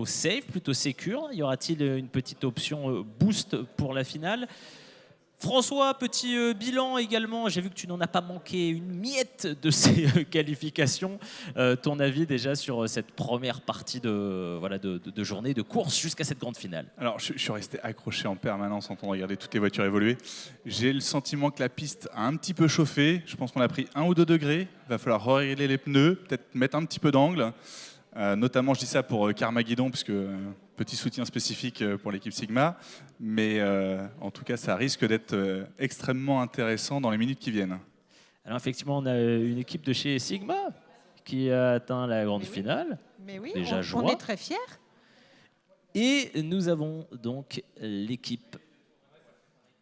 safe, plutôt sécure. Y aura-t-il une petite option boost pour la finale? François, petit bilan également. J'ai vu que tu n'en as pas manqué une miette de ces qualifications. Ton avis déjà sur cette première partie de journée de course jusqu'à cette grande finale? Alors, je suis resté accroché en permanence en train de regarder toutes les voitures évoluer. J'ai le sentiment que la piste a un petit peu chauffé. Je pense qu'on a pris 1 ou 2 degrés. Il va falloir régler les pneus, peut-être mettre un petit peu d'angle. Notamment, je dis ça pour Karma Guidon, parce que petit soutien spécifique pour l'équipe Sigma. Mais en tout cas, ça risque d'être extrêmement intéressant dans les minutes qui viennent. Alors effectivement, on a une équipe de chez Sigma qui a atteint la grande finale. Mais oui, déjà on est très fiers. Et nous avons donc l'équipe.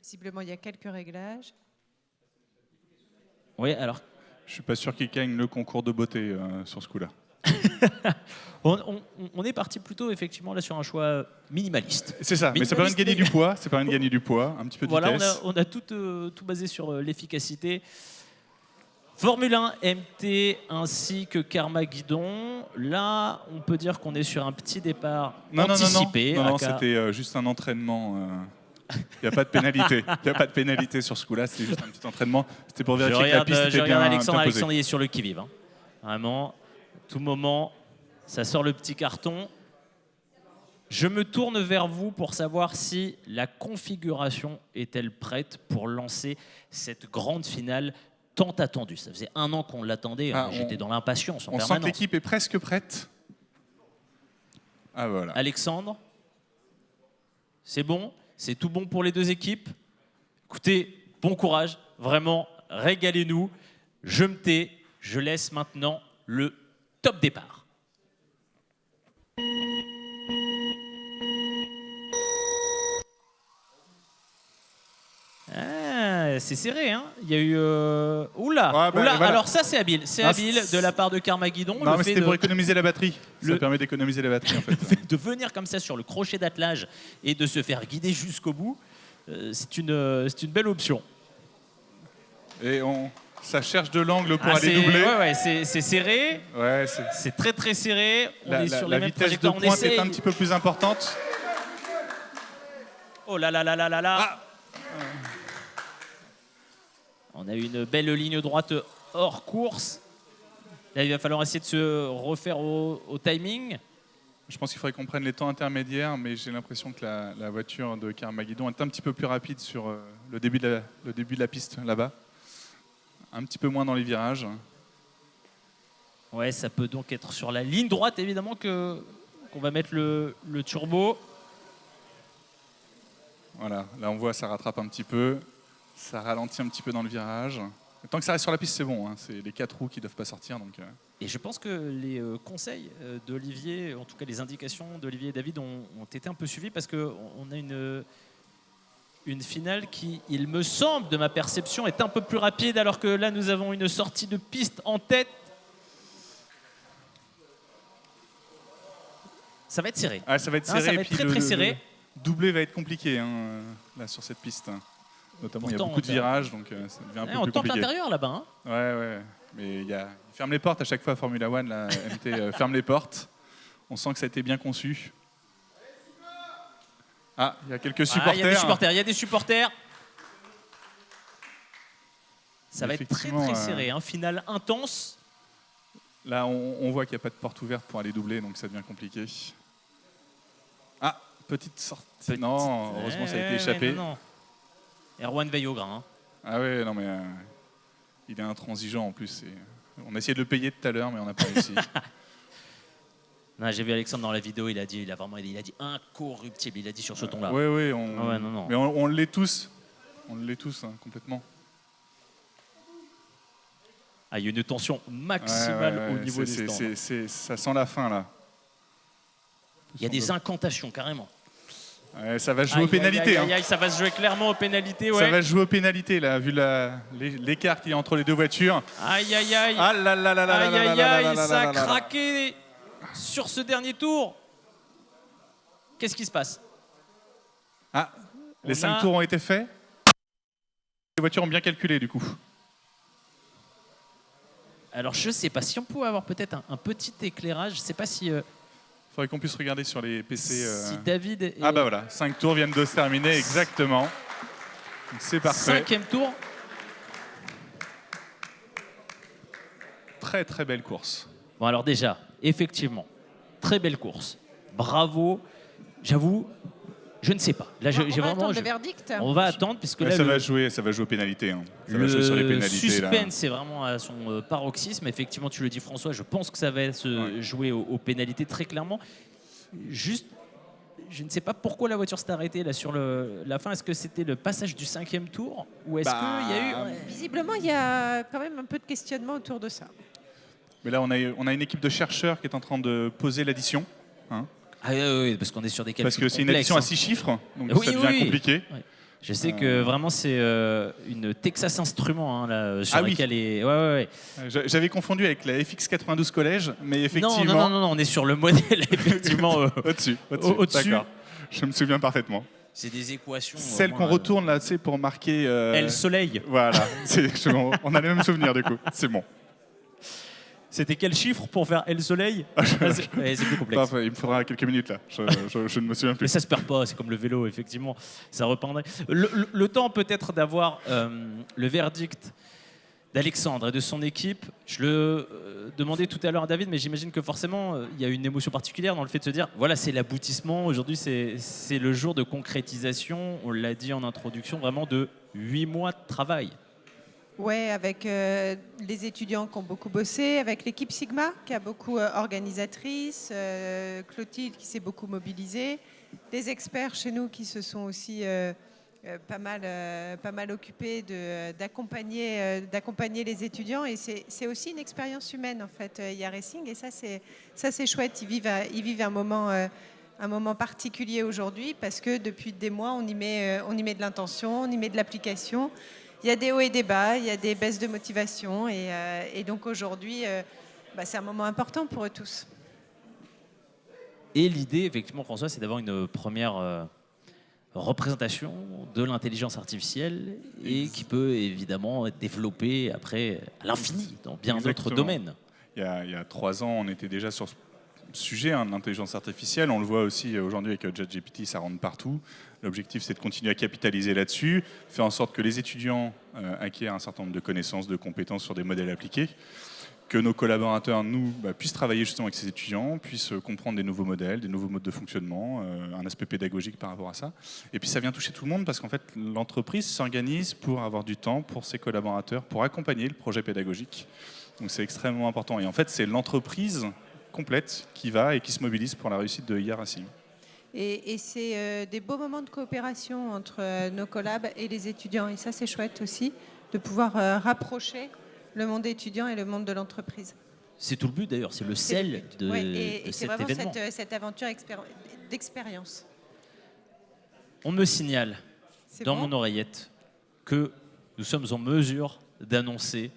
Visiblement, il y a quelques réglages. Oui, alors. Je suis pas sûr qu'il gagne le concours de beauté sur ce coup-là. On est parti plutôt effectivement là sur un choix minimaliste. C'est ça, mais ça permet de gagner du poids. Ça permet de gagner du poids, un petit peu de vitesse. On a tout basé sur l'efficacité. Formule 1 MT ainsi que Karma Guidon. Là, on peut dire qu'on est sur un petit départ anticipé. Non, c'était juste un entraînement. Il n'y a pas de pénalité. Il n'y a pas de pénalité sur ce coup-là. C'était juste un petit entraînement. C'était pour vérifier que la piste était bien Alexandre. posée. Alexandre il est sur le qui-vive. Hein. Vraiment, tout moment, ça sort le petit carton. Je me tourne vers vous pour savoir si la configuration est-elle prête pour lancer cette grande finale tant attendue. Ça faisait 1 an qu'on l'attendait. J'étais dans l'impatience en permanence. On sent que l'équipe est presque prête. Ah voilà. Alexandre, c'est bon? C'est tout bon pour les 2 équipes? Écoutez, bon courage. Vraiment, régalez-nous. Je me tais. Je laisse maintenant le top départ. C'est serré, hein. Il y a eu... Oula, voilà. Alors ça c'est habile. C'est habile de la part de Karma Guidon. Non, mais c'était pour économiser la batterie. Ça permet d'économiser la batterie, en fait. Le fait de venir comme ça sur le crochet d'attelage et de se faire guider jusqu'au bout, c'est une belle option. Et ça cherche de l'angle pour aller doubler. Ouais, c'est serré. Ouais, c'est très très serré. On est sur les mêmes vitesse de pointe est un petit peu plus importante. Oh là là là là là là. On a une belle ligne droite hors course. Là, il va falloir essayer de se refaire au timing. Je pense qu'il faudrait qu'on prenne les temps intermédiaires, mais j'ai l'impression que la voiture de Karma Guidon est un petit peu plus rapide sur le début de la piste là-bas. Un petit peu moins dans les virages. Ouais, ça peut donc être sur la ligne droite, évidemment, qu'on va mettre le turbo. Voilà, là on voit ça rattrape un petit peu, ça ralentit un petit peu dans le virage. Tant que ça reste sur la piste, c'est bon, hein. C'est les 4 roues qui ne doivent pas sortir. Donc, Et je pense que les conseils d'Olivier, en tout cas les indications d'Olivier et David ont été un peu suivis parce qu'on a une finale qui, il me semble, de ma perception, est un peu plus rapide alors que là nous avons une sortie de piste en tête. Ça va être serré. Ah, ça va être serré. Ça va être très serré. Le doublé va être compliqué hein, là, sur cette piste. Notamment, il y a beaucoup de virages, donc ça devient un peu plus compliqué. On tente l'intérieur là-bas. Hein. Ouais. Mais il ferme les portes à chaque fois, Formula One, la MT ferme les portes. On sent que ça a été bien conçu. Ah, il y a quelques supporters. Il y a des supporters. Ça va être très serré. Finale intense. Là, on voit qu'il n'y a pas de porte ouverte pour aller doubler, donc ça devient compliqué. Ah, petite sortie. Non, heureusement, ça a été échappé. Non. Erwan veille au grain. Hein. Ah ouais, non mais il est intransigeant en plus. On a essayé de le payer tout à l'heure, mais on n'a pas réussi. J'ai vu Alexandre dans la vidéo, il a dit incorruptible. Il a dit sur ce ton-là. Oui, non. Mais on l'est tous. On l'est tous, hein, complètement. Il y a une tension maximale au niveau des stands. Ça sent la fin là. Il y a des incantations carrément. Ça va se jouer aux pénalités. Ça va se jouer clairement aux pénalités. Ouais. Ça va se jouer aux pénalités, là, vu l'écart qu'il y a entre les deux voitures. Aïe. Ah là là là là là là là, ça a craqué sur ce dernier tour. Qu'est-ce qui se passe? Les 5 tours ont été faits. Les voitures ont bien calculé, du coup. Alors, je sais pas si on pouvait avoir peut-être un petit éclairage. Je sais pas si... Il faudrait qu'on puisse regarder sur les PC. Si David est... Ah bah voilà, 5 tours viennent de se terminer, exactement. C'est parfait. 5e tour. Très très belle course. Bon alors déjà, effectivement, très belle course. Bravo. J'avoue, je ne sais pas. Là, on va attendre le verdict. On va attendre puisque là, ça va jouer aux pénalités. Hein. Ça va jouer sur les pénalités. Le suspense, c'est vraiment à son paroxysme. Effectivement, tu le dis François, je pense que ça va se jouer aux pénalités très clairement. Juste, je ne sais pas pourquoi la voiture s'est arrêtée là sur la fin. Est-ce que c'était le passage du 5e tour ou est-ce qu'il y a eu... Visiblement, il y a quand même un peu de questionnement autour de ça. Mais là, on a une équipe de chercheurs qui est en train de poser l'addition. Hein. Oui, parce qu'on est sur des calculs complexes. Parce que c'est une addition à 6 chiffres, donc ça devient compliqué. Oui. Je sais que vraiment c'est une Texas Instruments là, sur laquelle est... Ouais. J'avais confondu avec la FX92 Collège, mais effectivement... Non, on est sur le modèle effectivement au-dessus. D'accord, je me souviens parfaitement. C'est des équations... Celle qu'on retourne là, tu sais, pour marquer... Le soleil. Voilà, on a les mêmes souvenirs du coup, c'est bon. C'était quel chiffre pour faire L soleil? C'est plus complexe. Il me faudra quelques minutes là, je ne me souviens plus. Mais ça se perd pas, c'est comme le vélo, effectivement, ça reprendrait. Le temps peut-être d'avoir le verdict d'Alexandre et de son équipe. Je le demandais tout à l'heure à David, mais j'imagine que forcément, il y a une émotion particulière dans le fait de se dire, voilà, c'est l'aboutissement. Aujourd'hui, c'est le jour de concrétisation, on l'a dit en introduction, vraiment de 8 mois de travail. Ouais, avec les étudiants qui ont beaucoup bossé, avec l'équipe Sigma qui a beaucoup organisatrice, Clotilde qui s'est beaucoup mobilisée, des experts chez nous qui se sont aussi pas mal occupés d'accompagner les étudiants. Et c'est aussi une expérience humaine en fait, iRacing, et ça c'est chouette. Ils vivent un moment particulier aujourd'hui parce que depuis des mois on y met de l'intention, on y met de l'application. Il y a des hauts et des bas, il y a des baisses de motivation et donc aujourd'hui, c'est un moment important pour eux tous. Et l'idée, effectivement, François, c'est d'avoir une première représentation de l'intelligence artificielle et qui peut évidemment être développée après à l'infini dans bien d'autres domaines. Il y a 3 ans, on était déjà sur ce sujet, l'intelligence artificielle. On le voit aussi aujourd'hui avec ChatGPT, ça rentre partout. L'objectif, c'est de continuer à capitaliser là-dessus, faire en sorte que les étudiants acquièrent un certain nombre de connaissances, de compétences sur des modèles appliqués, que nos collaborateurs, nous, puissent travailler justement avec ces étudiants, puissent comprendre des nouveaux modèles, des nouveaux modes de fonctionnement, un aspect pédagogique par rapport à ça. Et puis ça vient toucher tout le monde parce qu'en fait, l'entreprise s'organise pour avoir du temps pour ses collaborateurs, pour accompagner le projet pédagogique. Donc c'est extrêmement important. Et en fait, c'est l'entreprise complète qui va et qui se mobilise pour la réussite de IA Racing. Et c'est des beaux moments de coopération entre nos collabs et les étudiants. Et ça, c'est chouette aussi, de pouvoir rapprocher le monde étudiant et le monde de l'entreprise. C'est tout le but d'ailleurs, c'est le sel de, Ouais, de et c'est cet vraiment événement. cette aventure d'expérience. On me signale C'est dans bon mon oreillette que nous sommes en mesure d'annoncer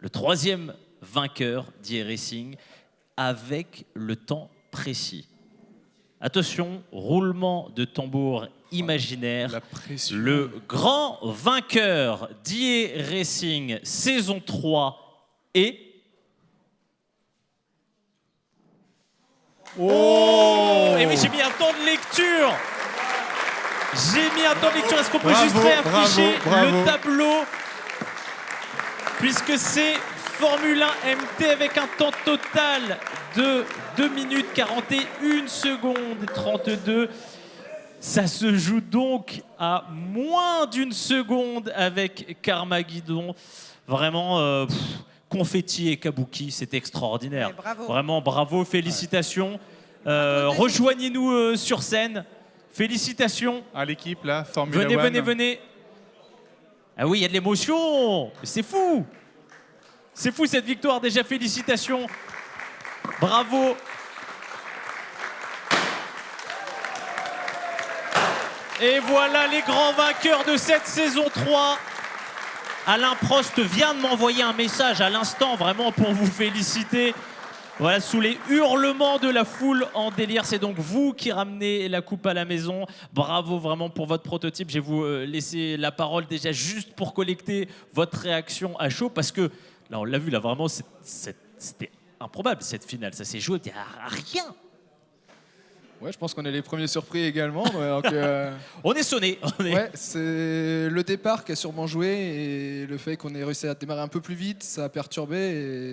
le 3e vainqueur d'e-racing avec le temps précis. Attention, roulement de tambour imaginaire. Le grand vainqueur d'e-racing saison 3 est... Oh! Et oui, j'ai mis un temps de lecture. Est-ce qu'on peut juste réafficher le tableau? Puisque c'est Formule 1 MT avec un temps total de 2 minutes 41 secondes 32. Ça se joue donc à moins d'1 seconde avec Carmageddon. Vraiment, confetti et kabuki, c'était extraordinaire. Ouais, bravo. Vraiment, bravo, félicitations. Rejoignez-nous sur scène. Félicitations. À l'équipe, là, Formule 1. Venez. Ah oui, il y a de l'émotion. C'est fou. C'est fou cette victoire. Déjà, félicitations. Bravo. Et voilà les grands vainqueurs de cette saison 3. Alain Prost vient de m'envoyer un message à l'instant, vraiment pour vous féliciter. Voilà, sous les hurlements de la foule en délire, c'est donc vous qui ramenez la coupe à la maison. Bravo vraiment pour votre prototype. Je vais vous laisser la parole déjà juste pour collecter votre réaction à chaud, parce que là, on l'a vu, là vraiment, c'était improbable cette finale. Ça s'est joué à rien. Ouais, je pense qu'on est les premiers surpris également. Donc, on est sonné. Ouais, c'est le départ qui a sûrement joué et le fait qu'on ait réussi à démarrer un peu plus vite, ça a perturbé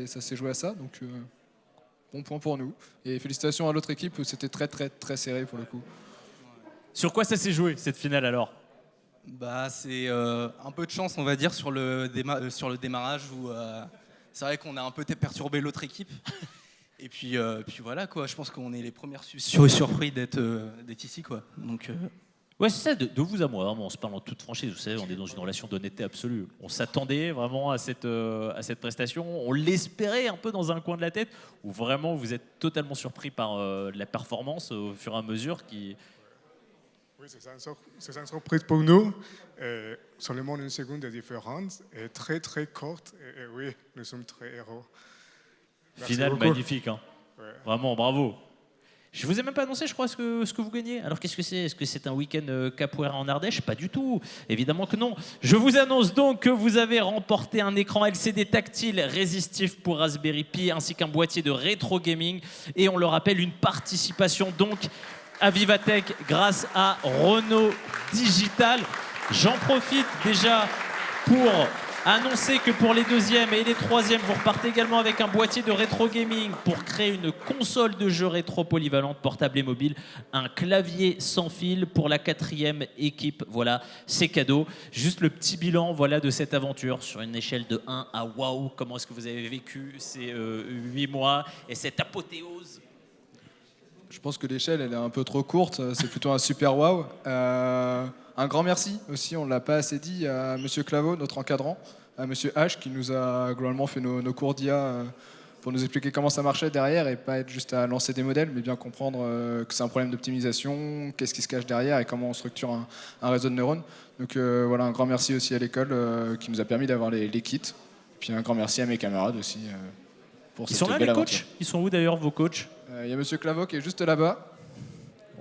et ça s'est joué à ça. Donc, bon point pour nous. Et félicitations à l'autre équipe où c'était très très très serré pour le coup. Sur quoi ça s'est joué cette finale alors? Bah, c'est un peu de chance, on va dire, sur le démarrage où c'est vrai qu'on a un peu perturbé l'autre équipe. Et puis voilà, quoi. Je pense qu'on est les premières surpris d'être ici, quoi. Donc, ouais, c'est ça, de vous à moi, vraiment, on se parle en toute franchise, vous savez, on est dans une relation d'honnêteté absolue. On s'attendait vraiment à cette prestation, on l'espérait un peu dans un coin de la tête, où vraiment vous êtes totalement surpris par la performance au fur et à mesure qui... Oui, c'est une surprise pour nous. Seulement 1 seconde de différence, et très très courte, et oui, nous sommes très héros. Merci Finale beaucoup. magnifique, hein. Ouais. Vraiment, bravo. Je vous ai même pas annoncé, je crois, ce que vous gagnez. Alors qu'est-ce que c'est? Est-ce que c'est un week-end capoeira en Ardèche? Pas du tout, évidemment que non. Je vous annonce donc que vous avez remporté un écran LCD tactile résistif pour Raspberry Pi, ainsi qu'un boîtier de rétro gaming. Et on le rappelle, une participation donc à Vivatech grâce à Renault Digital. J'en profite déjà pour annoncer que pour les 2e et les 3e, vous repartez également avec un boîtier de rétro gaming pour créer une console de jeu rétro polyvalente, portable et mobile, un clavier sans fil pour la 4e équipe. Voilà, c'est cadeau. Juste le petit bilan, voilà, de cette aventure sur une échelle de 1 à waouh. Comment est-ce que vous avez vécu ces 8 mois et cette apothéose? Je pense que l'échelle elle est un peu trop courte, c'est plutôt un super wow. Un grand merci aussi, on ne l'a pas assez dit, à Monsieur Claveau, notre encadrant, à Monsieur H qui nous a globalement fait nos cours d'IA pour nous expliquer comment ça marchait derrière et pas être juste à lancer des modèles, mais bien comprendre que c'est un problème d'optimisation, qu'est-ce qui se cache derrière et comment on structure un réseau de neurones. Donc voilà, un grand merci aussi à l'école qui nous a permis d'avoir les kits. Puis un grand merci à mes camarades aussi pour Ils cette sont là, belle les aventure. coachs? Ils sont où d'ailleurs, vos coachs? Il y a Monsieur Claveau qui est juste là-bas.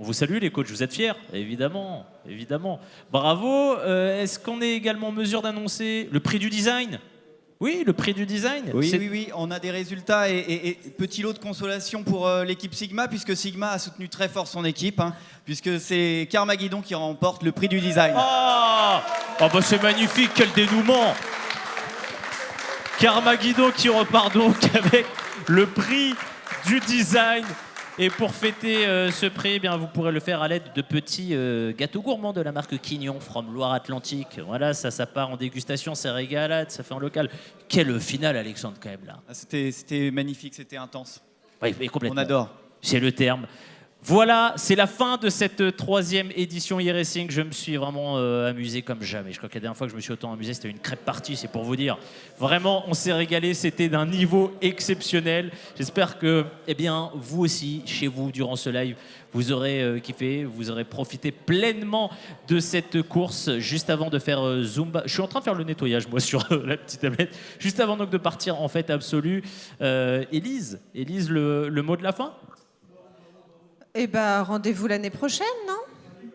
On vous salue les coachs, vous êtes fiers? Évidemment, évidemment. Bravo. Est-ce qu'on est également en mesure d'annoncer le prix du design? Oui, le prix du design. Oui, on a des résultats et petit lot de consolation pour l'équipe Sigma, puisque Sigma a soutenu très fort son équipe, hein, puisque c'est Carmageddon qui remporte le prix du design. Ah, bah c'est magnifique, quel dénouement. Carmageddon qui repart donc avec le prix du design. Et pour fêter ce prix, eh bien, vous pourrez le faire à l'aide de petits gâteaux gourmands de la marque Quignon, from Loire-Atlantique. Voilà, ça part en dégustation, c'est régalade, ça fait en local. Quelle finale, Alexandre, quand même, là. Ah, c'était magnifique, c'était intense. Oui, mais complètement. On adore. C'est le terme. Voilà, c'est la fin de cette 3e édition e-racing. Je me suis vraiment amusé comme jamais. Je crois que la dernière fois que je me suis autant amusé, c'était une crêpe partie, c'est pour vous dire. Vraiment, on s'est régalé, c'était d'un niveau exceptionnel. J'espère que, eh bien, vous aussi, chez vous, durant ce live, vous aurez kiffé, vous aurez profité pleinement de cette course. Juste avant de faire Zumba, je suis en train de faire le nettoyage, moi, sur la petite tablette. Juste avant donc de partir en fête absolue, Élise, le mot de la fin? Eh ben, rendez-vous l'année prochaine, non?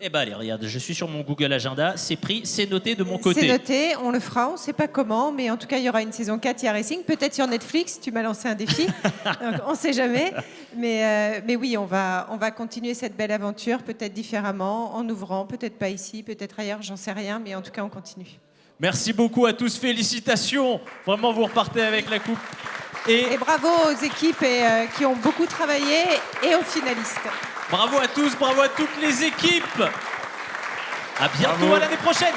Eh ben allez, regarde, je suis sur mon Google Agenda, c'est pris, c'est noté de mon côté. C'est noté, on le fera, on ne sait pas comment, mais en tout cas, il y aura une saison 4 e-racing, peut-être sur Netflix, tu m'as lancé un défi, donc, on ne sait jamais. Mais oui, on va continuer cette belle aventure, peut-être différemment, en ouvrant, peut-être pas ici, peut-être ailleurs, j'en sais rien, mais en tout cas, on continue. Merci beaucoup à tous, félicitations. Vraiment, vous repartez avec la coupe. Et bravo aux équipes qui ont beaucoup travaillé et aux finalistes. Bravo à tous, bravo à toutes les équipes. À bientôt, à l'année prochaine.